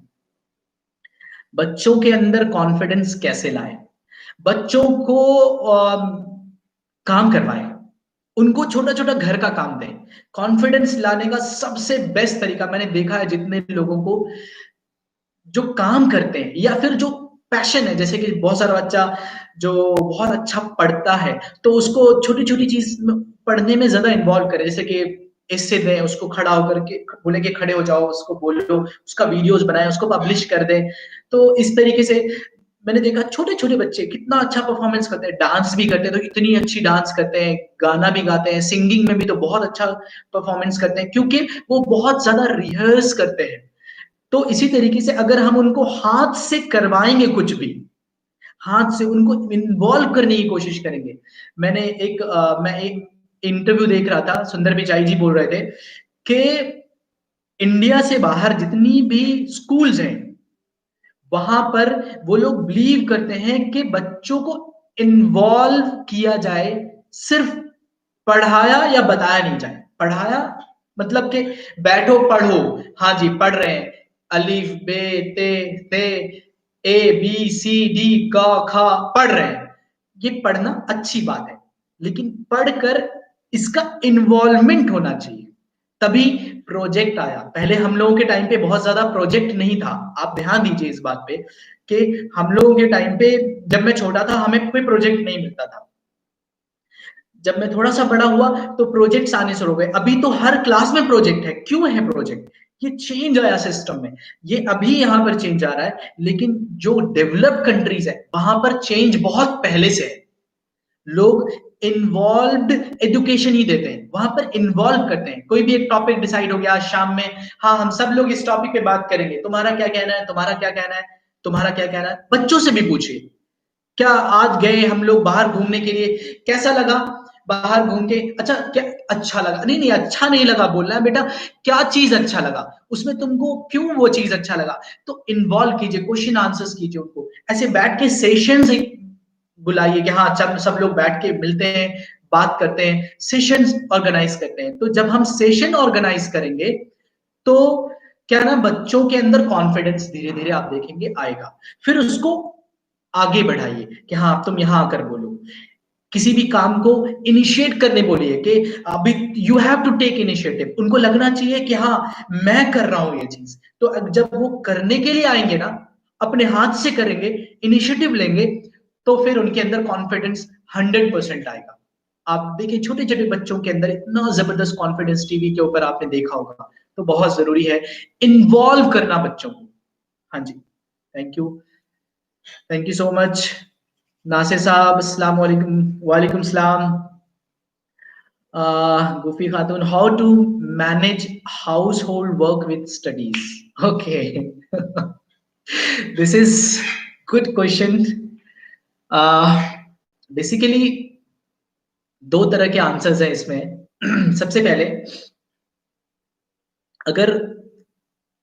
बच्चों के अंदर कॉन्फिडेंस कैसे लाए? बच्चों को काम करवाएं, उनको छोटा छोटा घर का काम दें। कॉन्फिडेंस लाने का सबसे बेस्ट तरीका मैंने देखा है, जितने लोगों को जो काम करते हैं या फिर जो पैशन है, जैसे कि बहुत सारा बच्चा जो बहुत अच्छा पढ़ता है, तो उसको छोटी छोटी चीज पढ़ने में ज्यादा इन्वॉल्व करें, जैसे कि इससे दें उसको, खड़ा होकर के बोले कि खड़े हो जाओ, उसको बोलो, उसका वीडियोस बनाए, उसको पब्लिश कर दें। तो इस तरीके से मैंने देखा छोटे छोटे बच्चे कितना अच्छा परफॉर्मेंस करते हैं, डांस भी करते हैं तो इतनी अच्छी डांस करते हैं, गाना भी गाते हैं, सिंगिंग में भी तो बहुत अच्छा परफॉर्मेंस करते हैं, क्योंकि वो बहुत ज्यादा रिहर्स करते हैं। तो इसी तरीके से अगर हम उनको हाथ से करवाएंगे कुछ भी, हाथ से उनको इन्वॉल्व करने की कोशिश करेंगे। मैं एक इंटरव्यू देख रहा था, सुंदर पिचाई जी बोल रहे थे कि इंडिया से बाहर जितनी भी स्कूल्स हैं, वहां पर वो लोग बिलीव करते हैं कि बच्चों को इन्वॉल्व किया जाए, सिर्फ पढ़ाया या बताया नहीं जाए। पढ़ाया मतलब कि बैठो पढ़ो, हाँ जी पढ़ रहे हैं, अलिफ बे ते ए बी सी डी क ख पढ़ रहे हैं, ये पढ़ना अच्छी बात है, लेकिन पढ़कर इसका इन्वॉल्वमेंट होना चाहिए। तभी प्रोजेक्ट आया। पहले हम लोगों के टाइम पे बहुत ज्यादा प्रोजेक्ट नहीं था, आप ध्यान दीजिए इस बात पे कि हम लोगों के टाइम पे जब मैं छोटा था हमें कोई प्रोजेक्ट नहीं मिलता था। जब मैं थोड़ा सा बड़ा हुआ तो प्रोजेक्ट्स आने शुरू हो गए, अभी तो हर क्लास में प्रोजेक्ट है। क्यों है प्रोजेक्ट? ये चेंज आया सिस्टम में, ये अभी यहां पर चेंज आ रहा है, लेकिन जो डेवलप्ड कंट्रीज है वहां पर चेंज बहुत पहले से है। लोग इन्वॉल्व्ड एजुकेशन ही देते हैं, वहां पर इन्वॉल्व करते हैं। कोई भी एक टॉपिक डिसाइड हो गया आज शाम में, हाँ हम सब लोग इस टॉपिक पे बात करेंगे, तुम्हारा क्या कहना है, तुम्हारा क्या कहना है, तुम्हारा क्या कहना है। बच्चों से भी पूछिए, क्या आज गए हम लोग बाहर घूमने के लिए, कैसा लगा बाहर घूम के? अच्छा क्या अच्छा लगा? नहीं नहीं अच्छा नहीं लगा बोलना है बेटा, क्या चीज अच्छा लगा उसमें तुमको, क्यों वो चीज अच्छा लगा? तो इन्वॉल्व कीजिए, क्वेश्चन आंसर्स कीजिए उनको, ऐसे बैठ के सेशंस बुलाइए कि हाँ सब सब लोग बैठ के मिलते हैं, बात करते हैं, सेशंस ऑर्गेनाइज करते हैं। तो जब हम सेशन ऑर्गेनाइज करेंगे तो क्या ना, बच्चों के अंदर कॉन्फिडेंस धीरे धीरे आप देखेंगे आएगा। फिर उसको आगे बढ़ाइए कि हाँ तुम यहां आकर बोलो, किसी भी काम को इनिशिएट करने बोलिए कि अभी you have to take initiative. उनको लगना चाहिए कि हाँ मैं कर रहा हूं ये चीज। तो जब वो करने के लिए आएंगे ना, अपने हाथ से करेंगे, इनिशिएटिव लेंगे, तो फिर उनके अंदर कॉन्फिडेंस 100% आएगा। आप देखिए छोटे छोटे बच्चों के अंदर इतना जबरदस्त कॉन्फिडेंस, टीवी के ऊपर आपने देखा होगा। तो बहुत जरूरी है इन्वॉल्व करना बच्चों को। हाँ जी, thank you, thank you so much Nasir साहब। अस्सलाम वालेकुम। वालेकुम सलाम। Gufi Khatoon, how to manage household work with studies? Okay, this is good question. Basically दो तरह के आंसर्स हैं इसमें। सबसे पहले, अगर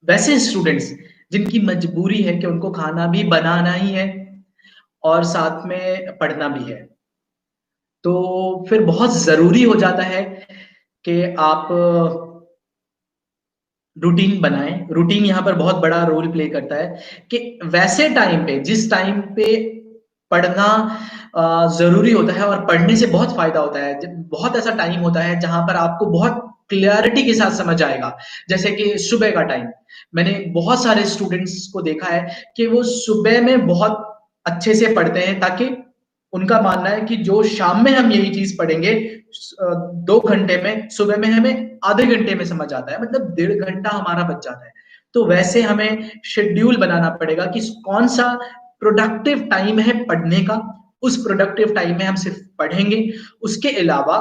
वैसे स्टूडेंट्स जिनकी मजबूरी है कि उनको खाना भी बनाना ही है और साथ में पढ़ना भी है, तो फिर बहुत जरूरी हो जाता है कि आप रूटीन बनाएं। रूटीन यहाँ पर बहुत बड़ा रोल प्ले करता है कि वैसे टाइम पे, जिस टाइम पे पढ़ना जरूरी होता है और पढ़ने से बहुत फायदा होता है, बहुत ऐसा टाइम होता है जहां पर आपको बहुत क्लियरिटी के साथ समझ आएगा। जैसे कि सुबह का टाइम, मैंने बहुत सारे स्टूडेंट्स को देखा है कि वो सुबह में बहुत अच्छे से पढ़ते हैं, ताकि उनका मानना है कि जो शाम में हम यही चीज पढ़ेंगे 2 घंटे में, सुबह में हमें आधे घंटे में समझ आता है, मतलब 1.5 घंटा हमारा बच जाता है। तो वैसे हमें शेड्यूल बनाना पड़ेगा कि कौन सा प्रोडक्टिव टाइम है पढ़ने का, उस प्रोडक्टिव टाइम में हम सिर्फ पढ़ेंगे। उसके अलावा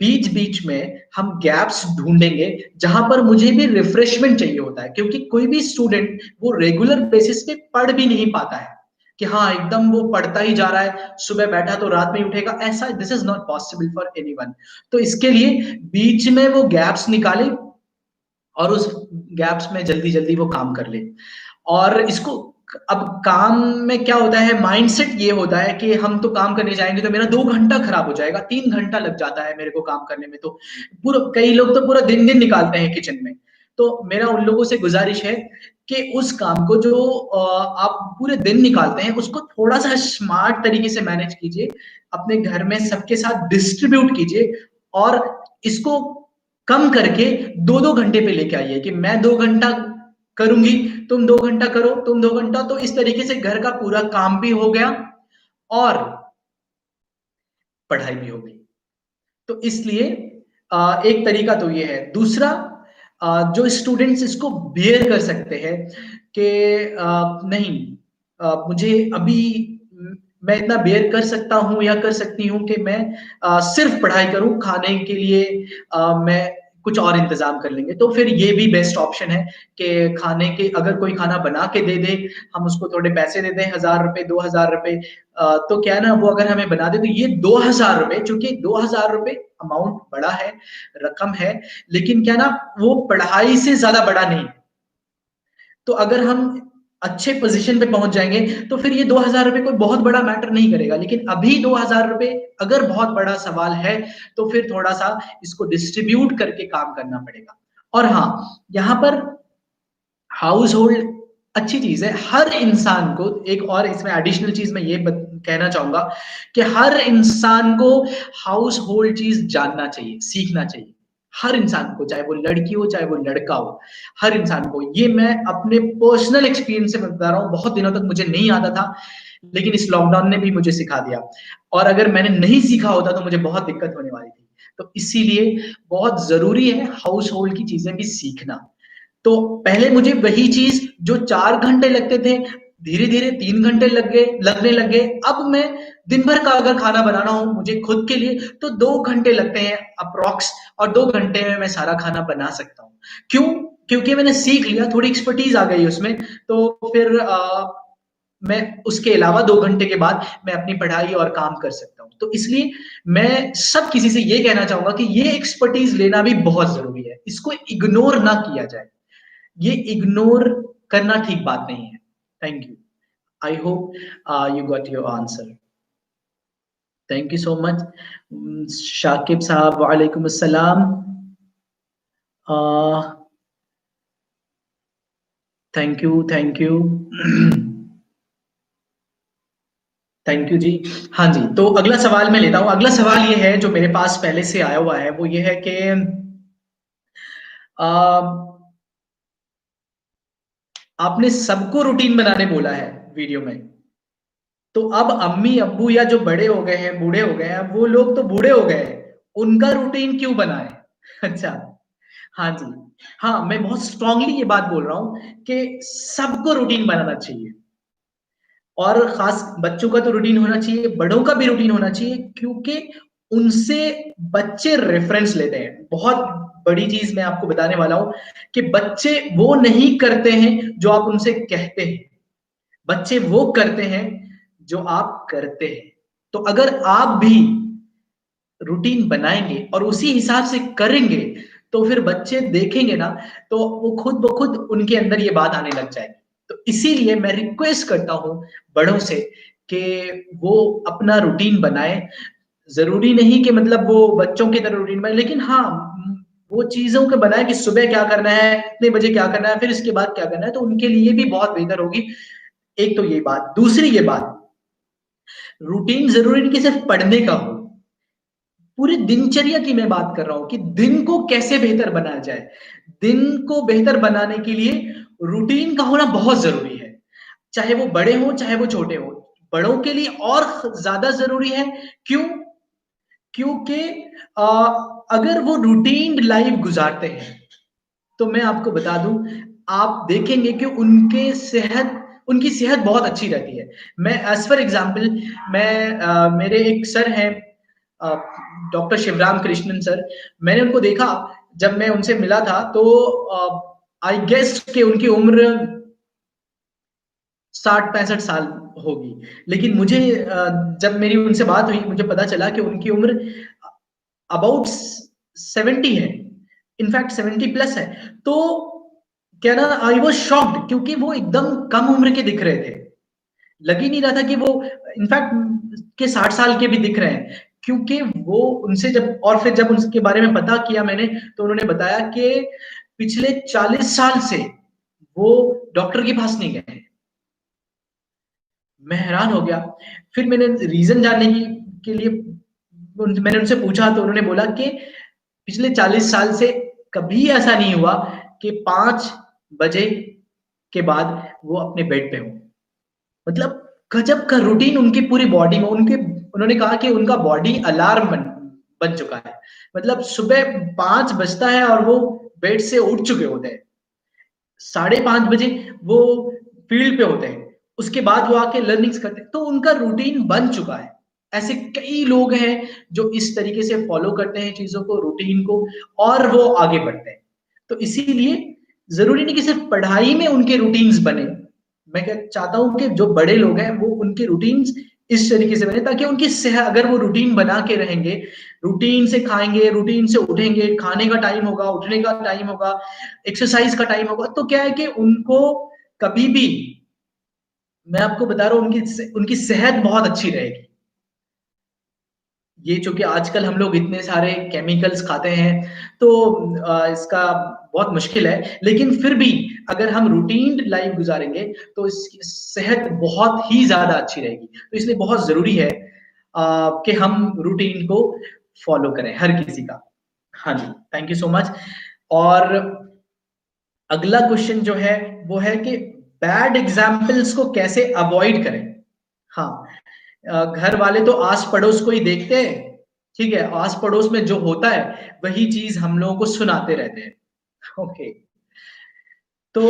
बीच बीच में हम गैप्स ढूंढेंगे जहां पर मुझे भी रिफ्रेशमेंट चाहिए होता है, क्योंकि कोई भी स्टूडेंट वो रेगुलर बेसिस पे पढ़ भी नहीं पाता है कि हाँ एकदम वो पढ़ता ही जा रहा है, सुबह बैठा तो रात में ही उठेगा, ऐसा this is not possible for anyone. तो इसके लिए बीच में वो गैप्स निकाले और उस गैप्स में जल्दी जल्दी वो काम कर ले। और इसको, अब काम में क्या होता है, माइंडसेट ये होता है कि हम तो काम करने जाएंगे तो मेरा 2 घंटा खराब हो जाएगा, 3 घंटा लग जाता है मेरे को काम करने में। तो पूरा, कई लोग तो पूरा दिन दिन निकालते हैं किचन में। तो मेरा उन लोगों से गुजारिश है कि उस काम को जो आप पूरे दिन निकालते हैं उसको थोड़ा सा स्मार्ट तरीके से मैनेज कीजिए, अपने घर में सबके साथ डिस्ट्रीब्यूट कीजिए और इसको कम करके 2-2 घंटे पे लेके आइए कि मैं 2 घंटा करूंगी, तुम 2 घंटा करो, तुम 2 घंटा। तो इस तरीके से घर का पूरा काम भी हो गया और पढ़ाई भी हो गई। तो इसलिए एक तरीका तो ये है। दूसरा, जो स्टूडेंट्स इसको बियर कर सकते हैं कि नहीं, मुझे अभी मैं इतना बेयर कर सकता हूं या कर सकती हूं कि मैं सिर्फ पढ़ाई करूं, खाने के लिए मैं कुछ और इंतजाम कर लेंगे, तो फिर ये भी बेस्ट ऑप्शन है कि खाने के, अगर कोई खाना बना के दे दे, हम उसको थोड़े पैसे दे दें, 1,000 रुपए 2,000 रुपए, तो क्या है ना, वो अगर हमें बना दे तो ये 2,000 रुपए, चूंकि 2,000 रुपए अमाउंट बड़ा है, रकम है, लेकिन क्या ना, वो पढ़ाई से ज्यादा बड़ा नहीं। तो अगर हम अच्छे पोजीशन पे पहुंच जाएंगे तो फिर ये 2,000 रुपए कोई बहुत बड़ा मैटर नहीं करेगा। लेकिन अभी 2,000 रुपए अगर बहुत बड़ा सवाल है तो फिर थोड़ा सा इसको डिस्ट्रीब्यूट करके काम करना पड़ेगा। और हाँ, यहाँ पर हाउस होल्ड अच्छी चीज है, हर इंसान को। एक और इसमें एडिशनल चीज मैं ये कहना चाहूंगा कि हर इंसान को हाउस होल्ड चीज जानना चाहिए, सीखना चाहिए। हर इंसान को, चाहे वो लड़की हो चाहे वो लड़का हो, हर इंसान को। ये मैं अपने पर्सनल एक्सपीरियंस से बता रहा हूँ, बहुत दिनों तक मुझे नहीं आता था, लेकिन इस लॉकडाउन ने भी मुझे सिखा दिया। और अगर मैंने नहीं सीखा होता तो मुझे बहुत दिक्कत होने वाली थी। तो इसीलिए बहुत जरूरी है हाउस होल्ड की चीजें भी सीखना। तो पहले मुझे वही चीज जो 4 घंटे लगते थे, धीरे धीरे 3 घंटे लगने लग गए। अब मैं दिन भर का अगर खाना बनाना हो मुझे खुद के लिए तो 2 घंटे लगते हैं अप्रोक्स, और 2 घंटे में मैं सारा खाना बना सकता हूँ। क्यों? क्योंकि मैंने सीख लिया, थोड़ी एक्सपर्टीज आ गई उसमें। तो फिर मैं उसके अलावा 2 घंटे के बाद मैं अपनी पढ़ाई और काम कर सकता हूँ। तो इसलिए मैं सब किसी से ये कहना चाहूंगा कि ये एक्सपर्टीज लेना भी बहुत जरूरी है, इसको इग्नोर ना किया जाए। ये इग्नोर करना ठीक बात नहीं है। Thank you. I hope you got your answer. Thank you so much Shakib साहब, वालेकुम अस्सलाम। Thank you, thank you. Thank you जी। हाँ जी, तो अगला सवाल मैं लेता हूं। अगला सवाल ये है जो मेरे पास पहले से आया हुआ है, वो ये है कि आपने सबको रूटीन बनाने बोला है वीडियो में, तो अब अम्मी अब्बू या जो बड़े हो गए हैं, बूढ़े हो गए हैं, वो लोग तो बूढ़े हो गए हैं, उनका रूटीन क्यों बनाए? अच्छा। हाँ जी। हाँ, मैं बहुत स्ट्रांगली ये बात बोल रहा हूं कि सबको रूटीन बनाना चाहिए, और खास बच्चों का तो रूटीन होना चाहिए, बड़ों का भी रूटीन होना चाहिए, क्योंकि उनसे बच्चे रेफरेंस लेते हैं। बहुत बड़ी चीज मैं आपको बताने वाला हूं कि बच्चे वो नहीं करते हैं जो आप उनसे कहते हैं, बच्चे वो करते हैं जो आप करते हैं। तो अगर आप भी रूटीन बनाएंगे और उसी हिसाब से करेंगे, तो फिर बच्चे देखेंगे ना, तो वो खुद ब खुद उनके अंदर ये बात आने लग जाएगी। तो इसीलिए मैं रिक्वेस्ट करता हूं बड़ों से कि वो अपना रूटीन बनाए। जरूरी नहीं कि मतलब वो बच्चों की तरह रूटीन बनाए, लेकिन हाँ, वो चीजों के बनाए कि सुबह क्या करना है, इतने बजे क्या करना है, फिर इसके बाद क्या करना है, तो उनके लिए भी बहुत बेहतर होगी। एक तो ये बात, दूसरी ये बात, रूटीन जरूरी नहीं कि सिर्फ पढ़ने का हो, पूरी दिनचर्या की मैं बात कर रहा हूं कि दिन को कैसे बेहतर बनाया जाए। दिन को बेहतर बनाने के लिए रूटीन का होना बहुत जरूरी है, चाहे वो बड़े हों चाहे वो छोटे हों। बड़ों के लिए और ज्यादा जरूरी है। क्यों? क्योंकि अगर वो रूटीन लाइफ गुजारते हैं, तो मैं आपको बता दूं, आप देखेंगे कि उनकी सेहत बहुत अच्छी रहती है। मैं एज फॉर एग्जाम्पल, मेरे एक सर हैं, डॉक्टर शिवराम कृष्णन सर। मैंने उनको देखा, जब मैं उनसे मिला था, तो आई गेस कि उनकी उम्र 60-65 साल होगी। लेकिन मुझे जब मेरी उनसे बात हुई, मुझे पता चला कि उनकी उम्र अबाउट 70 है, इनफैक्ट 70 प्लस है। तो क्या ना, आई वॉज शॉक्ड, क्योंकि वो एकदम कम उम्र के दिख रहे थे। लग ही नहीं रहा था कि वो इनफैक्ट के 60 साल के भी दिख रहे हैं। क्योंकि वो उनसे जब, और फिर जब उनके बारे में पता किया मैंने, तो उन्होंने बताया कि पिछले 40 साल से वो डॉक्टर के पास नहीं गए। मैं हैरान हो गया। फिर मैंने रीजन जानने की के लिए मैंने उनसे पूछा, तो उन्होंने बोला कि पिछले 40 साल से कभी ऐसा नहीं हुआ कि 5 बजे के बाद वो अपने बेड पे हो। मतलब गजब का रूटीन उनकी पूरी बॉडी में, उनके उन्होंने कहा कि उनका बॉडी अलार्म बन चुका है। मतलब सुबह 5 बजता है और वो बेड से उठ चुके होते हैं। 5:30 बजे वो फील्ड पे होते हैं, उसके बाद वो आके लर्निंग्स करते हैं। तो उनका रूटीन बन चुका है। ऐसे कई लोग हैं जो इस तरीके से फॉलो करते हैं चीजों को, रूटीन को, और वो आगे बढ़ते हैं। तो इसीलिए जरूरी नहीं कि सिर्फ पढ़ाई में उनके रूटीन्स बने। मैं क्या चाहता हूं कि जो बड़े लोग हैं वो उनके रूटीन्स इस तरीके से बने, ताकि उनकी सेहत, अगर वो रूटीन बना के रहेंगे, रूटीन से खाएंगे, रूटीन से उठेंगे, खाने का टाइम होगा, उठने का टाइम होगा, एक्सरसाइज का टाइम होगा, तो क्या है कि उनको कभी भी, मैं आपको बता रहा हूं, उनकी उनकी सेहत बहुत अच्छी रहेगी। ये चूंकि आजकल हम लोग इतने सारे केमिकल्स खाते हैं, तो इसका बहुत मुश्किल है। लेकिन फिर भी अगर हम रूटीन लाइफ गुजारेंगे, तो इसकी सेहत बहुत ही ज्यादा अच्छी रहेगी। तो इसलिए बहुत जरूरी है कि हम रूटीन को फॉलो करें, हर किसी का। हाँ जी, थैंक यू सो मच। और अगला क्वेश्चन जो है वो है कि बैड एग्जाम्पल्स को कैसे अवॉइड करें। हाँ, घर वाले तो आस पड़ोस को ही देखते हैं, ठीक है, आस पड़ोस में जो होता है वही चीज हम लोगों को सुनाते रहते हैं। ओके, तो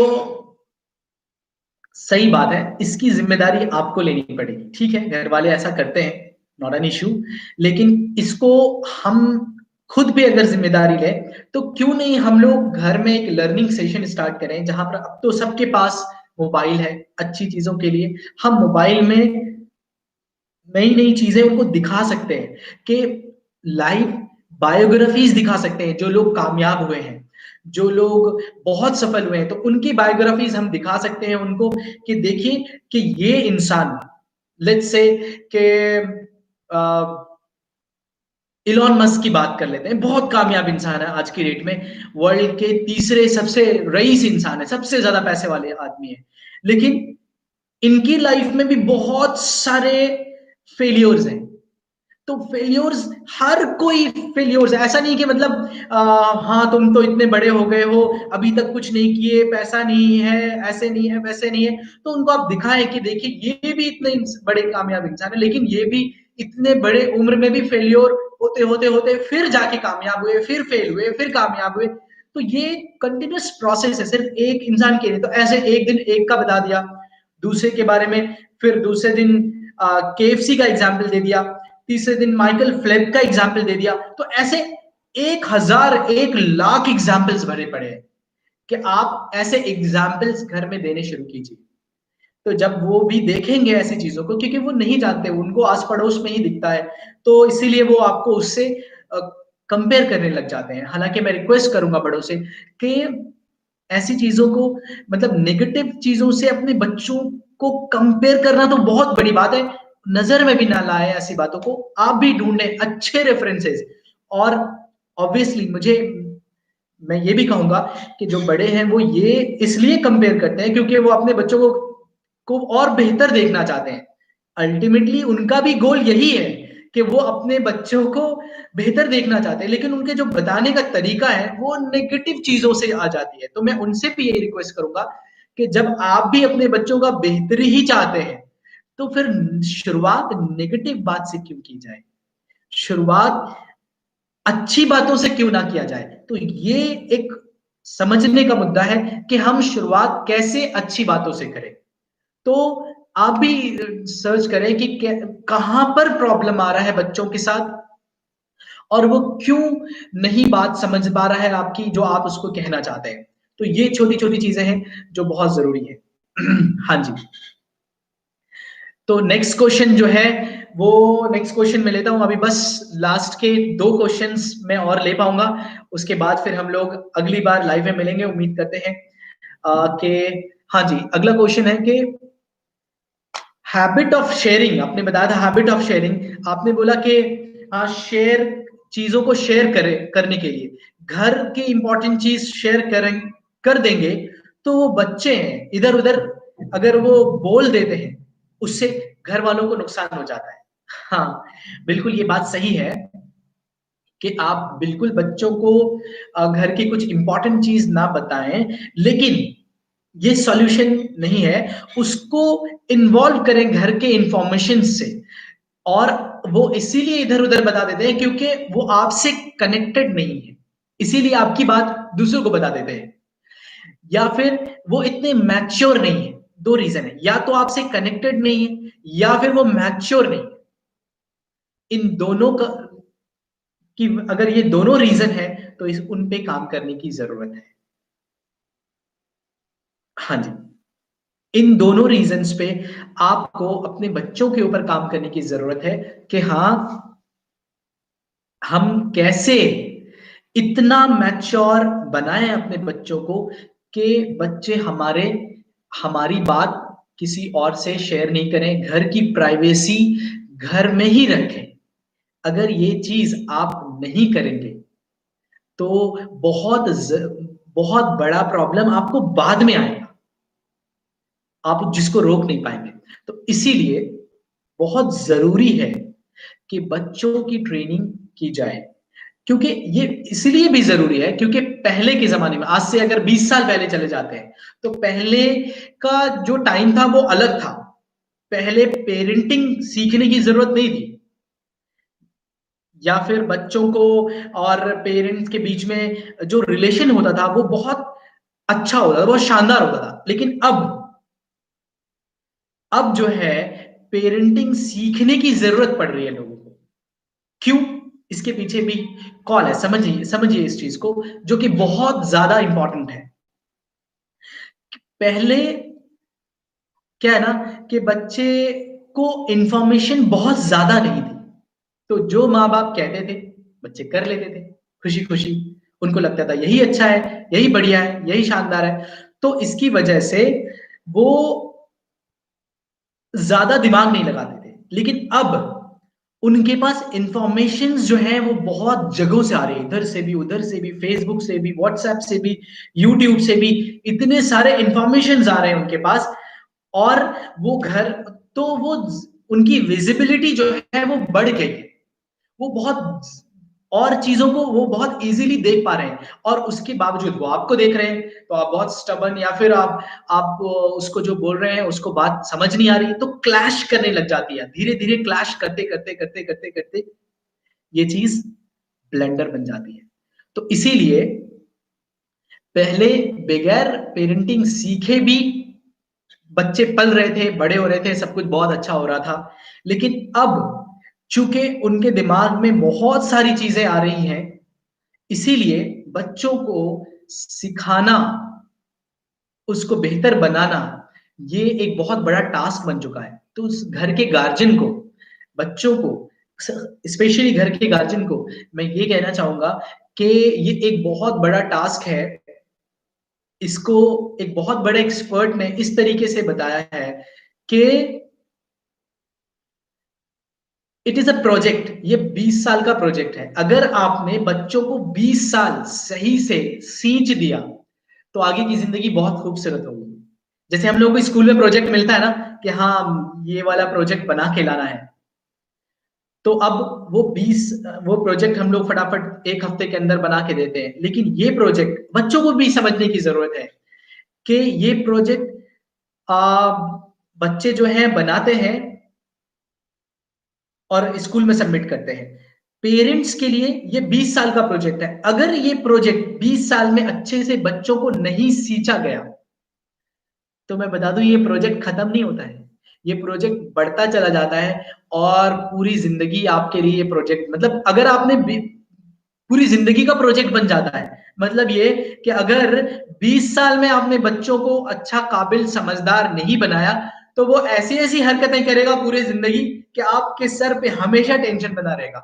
सही बात है, इसकी जिम्मेदारी आपको लेनी पड़ेगी। ठीक है, घर वाले ऐसा करते हैं, नॉट एन इश्यू, लेकिन इसको हम खुद भी अगर जिम्मेदारी ले, तो क्यों नहीं हम लोग घर में एक लर्निंग सेशन स्टार्ट करें, जहां पर अब तो सबके पास मोबाइल है अच्छी चीजों के लिए। हम मोबाइल में नई नई चीजें उनको दिखा सकते हैं, कि लाइव बायोग्राफीज दिखा सकते हैं, जो लोग कामयाब हुए हैं, जो लोग बहुत सफल हुए हैं, तो उनकी बायोग्राफीज हम दिखा सकते हैं उनको, कि देखिए कि ये इंसान, लेट्स से कि इलॉन मस्क की बात कर लेते हैं, बहुत कामयाब इंसान है आज की डेट में, वर्ल्ड के तीसरे सबसे रईस इंसान है, सबसे ज्यादा पैसे वाले आदमी है। लेकिन इनकी लाइफ में भी बहुत सारे फेलियर्स हैं। तो फेलियर्स, हर कोई फेलियर्स, ऐसा नहीं कि मतलब हाँ तुम तो इतने बड़े हो गए हो, अभी तक कुछ नहीं किए, पैसा नहीं है, ऐसे नहीं है, वैसे नहीं है, तो उनको आप दिखाएं कि देखिए ये भी इतने बड़े कामयाब इंसान है, लेकिन ये भी इतने बड़े उम्र में भी फेलियर होते होते होते फिर जाके कामयाब हुए, फिर फेल हुए, फिर कामयाब हुए। तो ये कंटिन्यूस प्रोसेस है, सिर्फ एक इंसान के लिए। तो ऐसे एक दिन एक का बता दिया, दूसरे के बारे में, फिर दूसरे दिन केएफसी का एग्जाम्पल दे दिया, तीसरे दिन माइकल फ्लेप का एग्जाम्पल दे दिया। तो ऐसे 1000 1 लाख एग्जाम्पल्स भरे पड़े हैं, कि आप ऐसे एग्जाम्पल्स घर में देने शुरू कीजिए, तो जब वो भी देखेंगे ऐसी चीजों को, क्योंकि वो नहीं जानते, उनको आस पड़ोस में ही दिखता है, तो इसीलिए वो आपको उससे कंपेयर करने लग जाते हैं। हालांकि मैं रिक्वेस्ट करूंगा बड़ों से कि ऐसी चीजों को, मतलब नेगेटिव चीजों से अपने बच्चों को कंपेयर करना तो बहुत बड़ी बात है, नजर में भी ना लाए ऐसी बातों को। आप भी ढूंढें अच्छे रेफरेंसेस। और ऑब्वियसली मुझे, मैं ये भी कहूंगा कि जो बड़े हैं वो ये इसलिए कंपेयर करते हैं क्योंकि वो अपने बच्चों को और बेहतर देखना चाहते हैं। अल्टीमेटली उनका भी गोल यही है कि वो अपने बच्चों को बेहतर देखना चाहते हैं, लेकिन उनके जो बताने का तरीका है वो नेगेटिव चीजों से आ जाती है। तो मैं उनसे भी यही रिक्वेस्ट करूंगा कि जब आप भी अपने बच्चों का बेहतरी ही चाहते हैं, तो फिर शुरुआत नेगेटिव बात से क्यों की जाए, शुरुआत अच्छी बातों से क्यों ना किया जाए। तो ये एक समझने का मुद्दा है कि हम शुरुआत कैसे अच्छी बातों से करें। तो आप भी सर्च करें कि कहां पर प्रॉब्लम आ रहा है बच्चों के साथ, और वो क्यों नहीं बात समझ पा रहा है आपकी, जो आप उसको कहना चाहते हैं। तो ये छोटी छोटी चीजें हैं जो बहुत जरूरी है। हाँ जी। तो नेक्स्ट क्वेश्चन जो है, वो नेक्स्ट क्वेश्चन मैं लेता हूं अभी, बस लास्ट के 2 क्वेश्चंस मैं और ले पाऊंगा, उसके बाद फिर हम लोग अगली बार लाइव में मिलेंगे, उम्मीद करते हैं कि हाँ जी। अगला क्वेश्चन है कि हैबिट ऑफ शेयरिंग, आपने बताया था हैबिट ऑफ शेयरिंग, आपने बोला कि हाँ शेयर, चीजों को शेयर करने के लिए घर की इंपॉर्टेंट चीज शेयर करें, कर देंगे, तो वो बच्चे हैं इधर उधर अगर वो बोल देते हैं, उससे घर वालों को नुकसान हो जाता है। हाँ बिल्कुल ये बात सही है कि आप बिल्कुल बच्चों को घर की कुछ इंपॉर्टेंट चीज ना बताएं, लेकिन ये सॉल्यूशन नहीं है, उसको इन्वॉल्व करें घर के इंफॉर्मेशन से। और वो इसीलिए इधर उधर बता देते हैं क्योंकि वो आपसे कनेक्टेड नहीं है, इसीलिए आपकी बात दूसरों को बता देते हैं, या फिर वो इतने मैच्योर नहीं है। 2 रीजन है, या तो आपसे कनेक्टेड नहीं है या फिर वो मैच्योर नहीं है। इन दोनों का, कि अगर ये दोनों रीजन है तो इस उन पे काम करने की जरूरत है। हाँ जी। इन दोनों रीजंस पे आपको अपने बच्चों के ऊपर काम करने की जरूरत है कि हाँ हम कैसे इतना मैच्योर बनाएं अपने बच्चों को कि बच्चे हमारी बात किसी और से शेयर नहीं करें, घर की प्राइवेसी घर में ही रखें। अगर ये चीज आप नहीं करेंगे तो बहुत बड़ा प्रॉब्लम आपको बाद में आएगा, आप जिसको रोक नहीं पाएंगे। तो इसीलिए बहुत जरूरी है कि बच्चों की ट्रेनिंग की जाए, क्योंकि ये इसलिए भी जरूरी है क्योंकि पहले के जमाने में, आज से अगर 20 साल पहले चले जाते हैं, तो पहले का जो टाइम था वो अलग था। पहले पेरेंटिंग सीखने की जरूरत नहीं थी, या फिर बच्चों को और पेरेंट्स के बीच में जो रिलेशन होता था वो बहुत अच्छा होता था, बहुत शानदार होता था। लेकिन अब जो है पेरेंटिंग सीखने की जरूरत पड़ रही है लोगों को। क्यों? इसके पीछे भी कॉल है, समझिए समझिए इस चीज को, जो कि बहुत ज्यादा इंपॉर्टेंट है। पहले क्या है ना कि बच्चे को इंफॉर्मेशन बहुत ज्यादा नहीं थी, तो जो माँ बाप कहते थे बच्चे कर लेते थे खुशी खुशी, उनको लगता था यही अच्छा है, यही बढ़िया है, यही शानदार है। तो इसकी वजह से वो ज्यादा दिमाग नहीं लगाते थे। लेकिन अब उनके पास इंफॉर्मेशन जो है वो बहुत जगहों से आ रही है, इधर से भी उधर से भी, फेसबुक से भी, व्हाट्सएप से भी, यूट्यूब से भी, इतने सारे इंफॉर्मेशन आ रहे हैं उनके पास। और वो घर, तो वो उनकी विजिबिलिटी जो है वो बढ़ गई है, वो बहुत और चीजों को वो बहुत इजीली देख पा रहे हैं, और उसके बावजूद वो आपको देख रहे हैं तो आप बहुत स्टबन, या फिर आप उसको जो बोल रहे हैं उसको बात समझ नहीं आ रही, तो क्लैश करने लग जाती है, धीरे धीरे क्लैश करते करते करते करते करते ये चीज ब्लेंडर बन जाती है। तो इसीलिए पहले बगैर पेरेंटिंग सीखे भी बच्चे पल रहे थे, बड़े हो रहे थे, सब कुछ बहुत अच्छा हो रहा था। लेकिन अब चूंकि उनके दिमाग में बहुत सारी चीजें आ रही हैं, इसीलिए बच्चों को सिखाना, उसको बेहतर बनाना ये एक बहुत बड़ा टास्क बन चुका है। तो उस घर के गार्जियन को, बच्चों को, स्पेशली घर के गार्जियन को मैं ये कहना चाहूंगा कि ये एक बहुत बड़ा टास्क है। इसको एक बहुत बड़े एक्सपर्ट ने इस तरीके से बताया है कि इट इज अ प्रोजेक्ट, ये 20 साल का प्रोजेक्ट है। अगर आपने बच्चों को 20 साल सही से सींच दिया तो आगे की जिंदगी बहुत खूबसूरत होगी। जैसे हम लोगों को स्कूल में प्रोजेक्ट मिलता है ना कि हाँ ये वाला प्रोजेक्ट बना के लाना है, तो अब वो प्रोजेक्ट हम लोग फटाफट एक हफ्ते के अंदर बना के देते हैं। लेकिन ये प्रोजेक्ट बच्चों को भी समझने की जरूरत है कि ये प्रोजेक्ट बच्चे जो हैं बनाते हैं और स्कूल में सबमिट करते हैं। पेरेंट्स के लिए ये 20 साल का प्रोजेक्ट है। अगर ये प्रोजेक्ट 20 साल में अच्छे से बच्चों को नहीं सींचा गया तो मैं बता दूं ये प्रोजेक्ट खत्म नहीं होता है, ये प्रोजेक्ट बढ़ता चला जाता है। और पूरी जिंदगी आपके लिए ये प्रोजेक्ट, मतलब अगर आपने पूरी जिंदगी का प्रोजेक्ट बन जाता है। मतलब ये कि अगर 20 साल में आपने बच्चों को अच्छा, काबिल, समझदार नहीं बनाया तो वो ऐसी ऐसी हरकतें करेगा पूरी जिंदगी कि आपके सर पे हमेशा टेंशन बना रहेगा।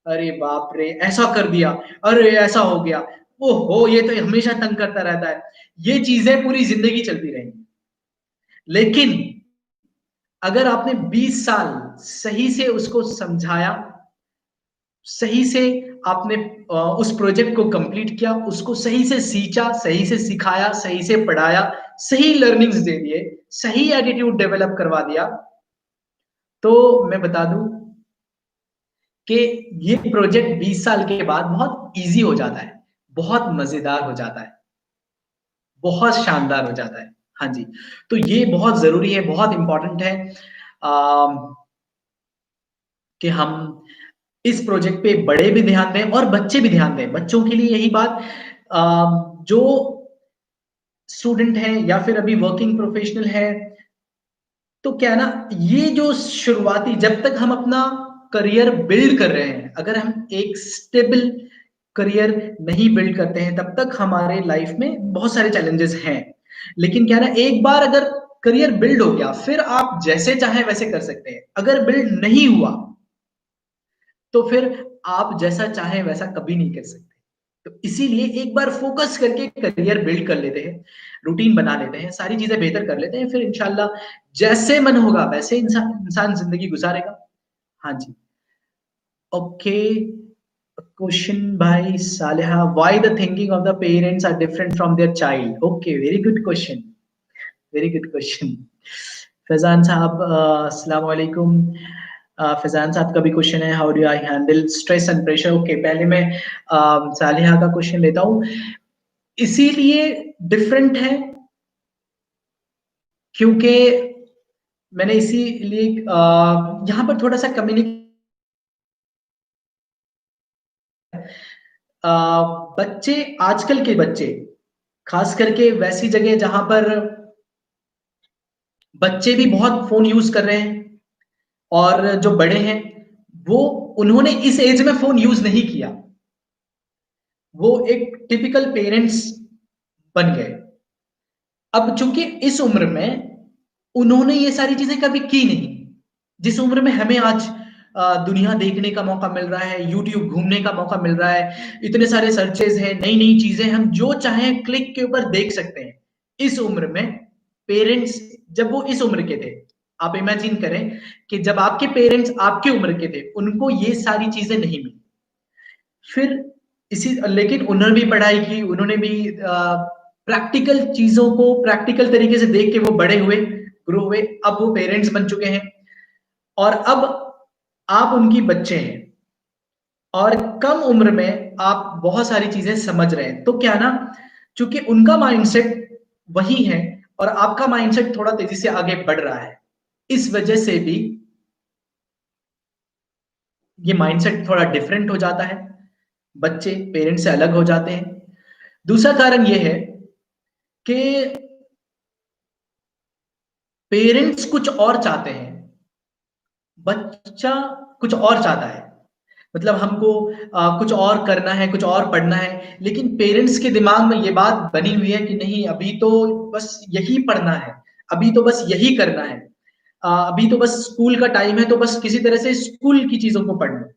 अरे बाप रे ऐसा कर दिया, अरे ऐसा हो गया, ओहो ये तो हमेशा तंग करता रहता है। ये चीजें पूरी जिंदगी चलती रहेंगी। लेकिन अगर आपने 20 साल सही से उसको समझाया, सही से आपने उस प्रोजेक्ट को कंप्लीट किया, उसको सही से सींचा, सही से सिखाया, सही से पढ़ाया, सही लर्निंग्स दे दिए, सही एटीट्यूड डेवलप करवा दिया, तो मैं बता दूं कि ये प्रोजेक्ट 20 साल के बाद बहुत इजी हो जाता है, बहुत मजेदार हो जाता है, बहुत शानदार हो जाता है। हाँ जी, तो ये बहुत जरूरी है, बहुत इंपॉर्टेंट है कि हम इस प्रोजेक्ट पे बड़े भी ध्यान दें और बच्चे भी ध्यान दें। बच्चों के लिए यही बात, जो स्टूडेंट है या फिर अभी वर्किंग प्रोफेशनल है, तो क्या है ना, ये जो शुरुआती, जब तक हम अपना करियर बिल्ड कर रहे हैं, अगर हम एक स्टेबल करियर नहीं बिल्ड करते हैं तब तक हमारे लाइफ में बहुत सारे चैलेंजेस हैं। लेकिन क्या है ना, एक बार अगर करियर बिल्ड हो गया फिर आप जैसे चाहे वैसे कर सकते हैं। अगर बिल्ड नहीं हुआ तो फिर आप जैसा चाहे वैसा कभी नहीं कर सकते। तो इसीलिए एक बार फोकस करके करियर बिल्ड कर लेते हैं, रूटीन बना लेते हैं, सारी चीजें बेहतर कर लेते हैं, फिर इंशाल्लाह जैसे मन होगा वैसे इंसान इंसान जिंदगी गुजारेगा। हाँ जी, okay. Question by Saleha, why the thinking of the parents are different from their child? Okay, very good question, very good question. Faizan साहब अस्सलाम वालेकुम। फैजान साहब का भी क्वेश्चन है, how do I handle stress and pressure? Okay, पहले मैं सालिहा का क्वेश्चन लेता हूँ। इसीलिए डिफरेंट है क्योंकि मैंने इसीलिए यहाँ पर थोड़ा सा कम्युनिकेट, बच्चे, आजकल के बच्चे खास करके वैसी जगह जहां पर बच्चे भी बहुत फोन यूज कर रहे हैं और जो बड़े हैं वो, उन्होंने इस एज में फोन यूज नहीं किया, वो एक टिपिकल पेरेंट्स बन गए। अब चूंकि इस उम्र में उन्होंने ये सारी चीजें कभी की नहीं, जिस उम्र में हमें आज दुनिया देखने का मौका मिल रहा है, यूट्यूब घूमने का मौका मिल रहा है, इतने सारे सर्चेज हैं, नई नई चीजें हम जो चाहें क्लिक के ऊपर देख सकते हैं। इस उम्र में पेरेंट्स, जब वो इस उम्र के थे, आप इमेजिन करें कि जब आपके पेरेंट्स आपके उम्र के थे उनको ये सारी चीजें नहीं मिली। फिर इसी, लेकिन उन्होंने भी पढ़ाई की, उन्होंने भी प्रैक्टिकल चीजों को प्रैक्टिकल तरीके से देख के वो बड़े हुए, ग्रो हुए, अब वो पेरेंट्स बन चुके हैं और अब आप उनकी बच्चे हैं और कम उम्र में आप बहुत सारी चीजें समझ रहे हैं। तो क्या ना, चूंकि उनका माइंडसेट वही है और आपका माइंडसेट थोड़ा तेजी से आगे बढ़ रहा है, इस वजह से भी ये माइंडसेट थोड़ा डिफरेंट हो जाता है, बच्चे पेरेंट्स से अलग हो जाते हैं। दूसरा कारण यह है कि पेरेंट्स कुछ और चाहते हैं, बच्चा कुछ और चाहता है। मतलब हमको कुछ और करना है, कुछ और पढ़ना है, लेकिन पेरेंट्स के दिमाग में ये बात बनी हुई है कि नहीं अभी तो बस यही पढ़ना है, अभी तो बस यही करना है, अभी तो बस स्कूल का टाइम है, तो बस किसी तरह से स्कूल की चीजों को पढ़ लो,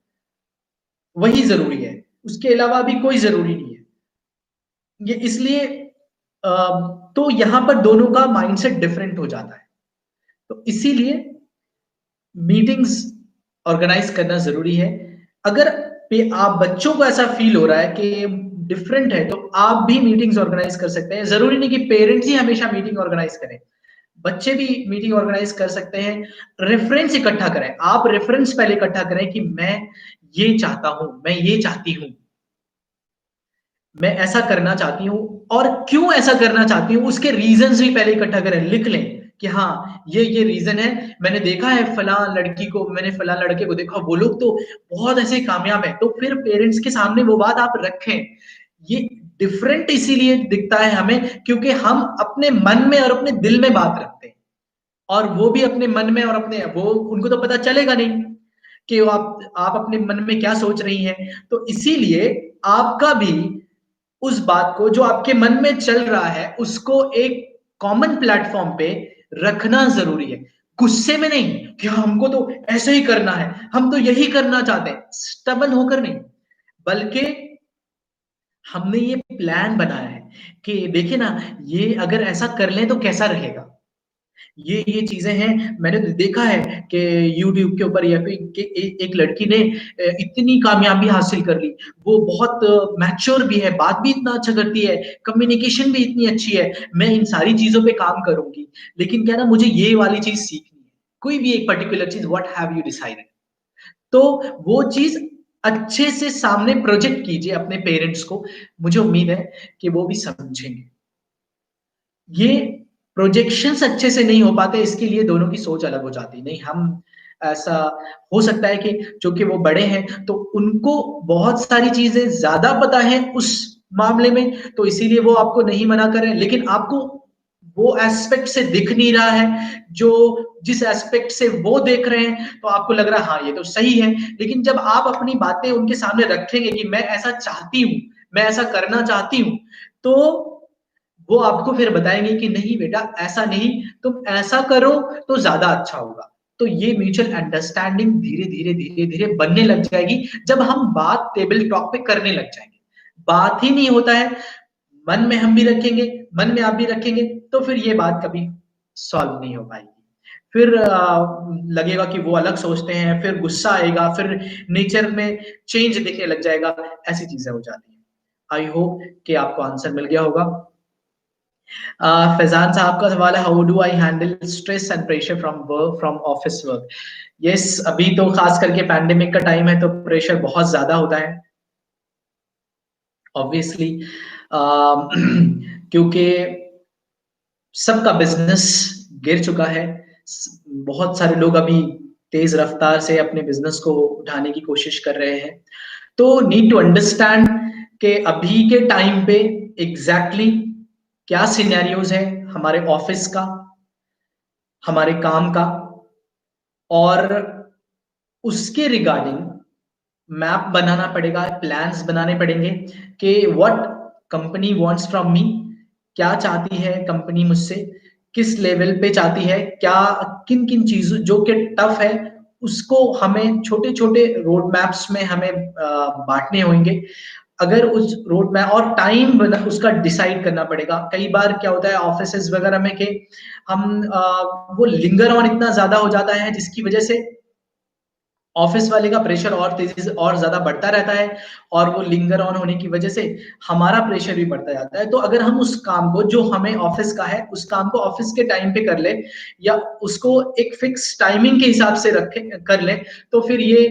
वही जरूरी है, उसके अलावा अभी कोई जरूरी नहीं है। ये इसलिए तो यहां पर दोनों का माइंडसेट डिफरेंट हो जाता है। तो इसीलिए मीटिंग्स ऑर्गेनाइज करना जरूरी है। अगर आप बच्चों को ऐसा फील हो रहा है कि डिफरेंट है, तो आप भी मीटिंग्स ऑर्गेनाइज कर सकते हैं। जरूरी नहीं कि पेरेंट्स ही हमेशा मीटिंग ऑर्गेनाइज करें, बच्चे भी मीटिंग ऑर्गेनाइज कर सकते हैं। रेफरेंस इकट्ठा करें, आप रेफरेंस पहले इकट्ठा करें कि मैं ये चाहता हूं, मैं ये चाहती हूं, मैं ऐसा करना चाहती हूँ और क्यों ऐसा करना चाहती हूँ, उसके रीजंस भी पहले इकट्ठा करें, लिख लें कि हाँ ये रीजन है, मैंने देखा है फलां लड़की को, मैंने फलां लड़के को देखा, वो लोग तो बहुत ऐसे कामयाब है। तो फिर पेरेंट्स के सामने वो बात आप रखें। ये डिफरेंट इसीलिए दिखता है हमें क्योंकि हम अपने मन में और अपने दिल में बात रखते हैं, और वो भी अपने मन में और अपने, वो उनको तो पता चलेगा नहीं कि आप अपने मन में क्या सोच रही हैं। तो इसीलिए आपका भी उस बात को जो आपके मन में चल रहा है उसको एक कॉमन प्लेटफॉर्म पे रखना जरूरी है। गुस्से में नहीं कि हमको तो ऐसे ही करना है, हम तो यही करना चाहते हैं, स्टबन होकर नहीं, बल्कि हमने ये प्लान बनाया है कि देखिए ना, ये अगर ऐसा कर लें तो कैसा रहेगा। ये चीजें हैं, मैंने देखा है कि यूट्यूब के ऊपर या फिर एक लड़की ने इतनी कामयाबी हासिल कर ली, वो बहुत मैच्योर भी है, बात भी इतना अच्छा करती है, कम्युनिकेशन भी इतनी अच्छी है, मैं इन सारी चीजों पे काम करूंगी, लेकिन क्या ना मुझे ये वाली चीज सीखनी है, कोई भी एक पर्टिकुलर चीज, व्हाट हैव यू डिसाइडेड। तो वो चीज अच्छे से सामने प्रोजेक्ट कीजिए अपने पेरेंट्स को, मुझे उम्मीद है कि वो भी समझेंगे। ये प्रोजेक्शंस अच्छे से नहीं हो पाते, इसके लिए दोनों की सोच अलग हो जाती है। नहीं, हम ऐसा हो सकता है कि जो कि वो बड़े हैं तो उनको बहुत सारी चीजें ज्यादा पता है उस मामले में, तो इसीलिए वो आपको नहीं मना कर रहे हैं, लेकिन आपको वो एस्पेक्ट से दिख नहीं रहा है जो जिस एस्पेक्ट से वो देख रहे हैं, तो आपको लग रहा है हाँ ये तो सही है। लेकिन जब आप अपनी बातें उनके सामने रखेंगे कि मैं ऐसा चाहती हूँ, मैं ऐसा करना चाहती हूँ, तो वो आपको फिर बताएंगे कि नहीं बेटा ऐसा नहीं, तुम ऐसा करो तो ज्यादा अच्छा होगा। तो ये म्यूचुअल अंडरस्टैंडिंग धीरे धीरे धीरे धीरे बनने लग जाएगी जब हम बात टेबल टॉक पे करने लग जाएंगे। बात ही नहीं होता है, मन में हम भी रखेंगे, मन में आप भी रखेंगे, तो फिर ये बात कभी सॉल्व नहीं हो पाएगी। फिर लगेगा कि वो अलग सोचते हैं, फिर गुस्सा आएगा, फिर नेचर में चेंज दिखने लग जाएगा, ऐसी चीजें हो जाती हैं। आई होप कि आपको आंसर मिल गया होगा। फैजान साहब का सवाल है, how do I handle stress and pressure from work, from office work. Yes, अभी तो खास करके पैंडेमिक का टाइम है तो प्रेशर बहुत ज्यादा होता है ऑब्वियसली, क्योंकि सबका बिजनेस गिर चुका है। बहुत सारे लोग अभी तेज रफ्तार से अपने बिजनेस को उठाने की कोशिश कर रहे हैं। तो नीड टू अंडरस्टैंड कि अभी के टाइम पे एग्जैक्टली क्या सिनेरियोज है हमारे ऑफिस का, हमारे काम का, और उसके रिगार्डिंग मैप बनाना पड़ेगा, प्लान्स बनाने पड़ेंगे कि what company wants from me, क्या चाहती है कंपनी मुझसे, किस लेवल पे चाहती है, क्या किन किन चीजों जो कि टफ है उसको हमें छोटे छोटे रोड मैप्स में हमें बांटने होंगे। अगर उस रोड मैप और टाइम बना उसका डिसाइड करना पड़ेगा। कई बार क्या होता है ऑफिस वगैरह में कि हम वो लिंगर ऑन इतना ज्यादा हो जाता है जिसकी वजह से ऑफिस वाले का प्रेशर और तेजी से और ज्यादा बढ़ता रहता है, और वो लिंगर ऑन होने की वजह से हमारा प्रेशर भी बढ़ता जाता है। तो अगर हम उस काम को जो हमें ऑफिस का है उस काम को ऑफिस के टाइम पे कर ले, या उसको एक फिक्स टाइमिंग के हिसाब से रखे कर ले, तो फिर ये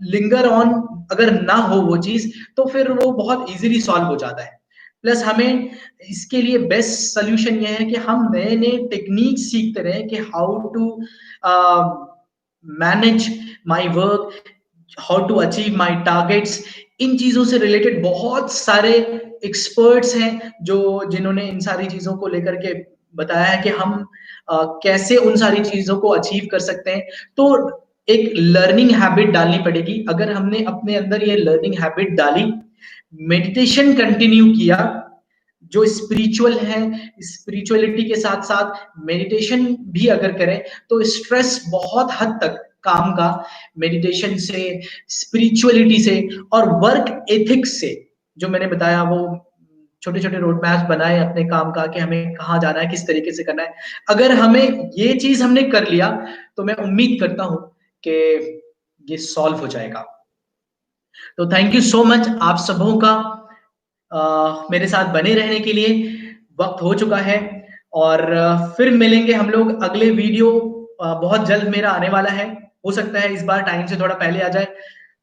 लिंगर ऑन अगर ना हो वो चीज, तो फिर वो बहुत इजीली सॉल्व हो जाता है। प्लस हमें इसके लिए बेस्ट सोल्यूशन ये है कि हम नए नए टेक्निक सीखते रहे कि how to manage my work, how to achieve my targets. इन चीजों से रिलेटेड बहुत सारे एक्सपर्ट्स हैं जो जिन्होंने इन सारी चीजों को लेकर के बताया है कि हम कैसे उन सारी चीजों को अचीव कर सकते हैं। तो एक लर्निंग हैबिट डालनी पड़ेगी। अगर हमने अपने अंदर ये लर्निंग हैबिट डाली, मेडिटेशन कंटिन्यू किया, जो स्पिरिचुअल है, स्पिरिचुअलिटी के साथ साथ मेडिटेशन भी अगर करें तो स्ट्रेस बहुत हद तक काम का, मेडिटेशन से, स्पिरिचुअलिटी से और वर्क एथिक्स से, जो मैंने बताया वो छोटे छोटे रोड मैप्स बनाए अपने काम का कि हमें कहाँ जाना है, किस तरीके से करना है। अगर हमें ये चीज हमने कर लिया तो मैं उम्मीद करता हूं कि ये सॉल्व हो जाएगा। तो थैंक यू सो मच आप सबों का मेरे साथ बने रहने के लिए। वक्त हो चुका है और फिर मिलेंगे हम लोग अगले वीडियो, बहुत जल्द मेरा आने वाला है। हो सकता है इस बार टाइम से थोड़ा पहले आ जाए।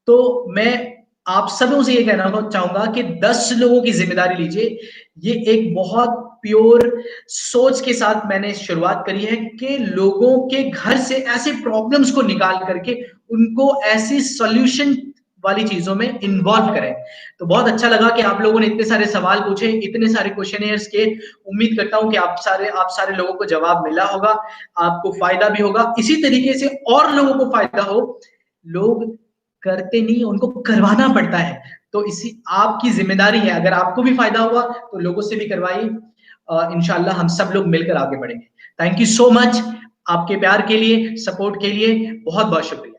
तो मैं आप सबों से ये कहना चाहूंगा कि 10 लोगों की जिम्मेदारी लीजिए। ये एक बहुत प्योर सोच के साथ मैंने शुरुआत करी है कि लोगों के घर से ऐसे प्रॉब्लम्स को निकाल करके उनको ऐसी सॉल्यूशन वाली चीजों में इन्वॉल्व करें। तो बहुत अच्छा लगा कि आप लोगों ने इतने सारे सवाल पूछे, इतने सारे क्वेश्चनियर्स के। उम्मीद करता हूं कि आप सारे लोगों को जवाब मिला होगा, आपको फायदा भी होगा, इसी तरीके से और लोगों को फायदा हो। लोग करते नहीं, उनको करवाना पड़ता है। तो इसी आपकी जिम्मेदारी है, अगर आपको भी फायदा हुआ तो लोगों से भी करवाइए। इंशाल्लाह हम सब लोग मिलकर आगे बढ़ेंगे। थैंक यू सो मच आपके प्यार के लिए, सपोर्ट के लिए बहुत बहुत शुक्रिया।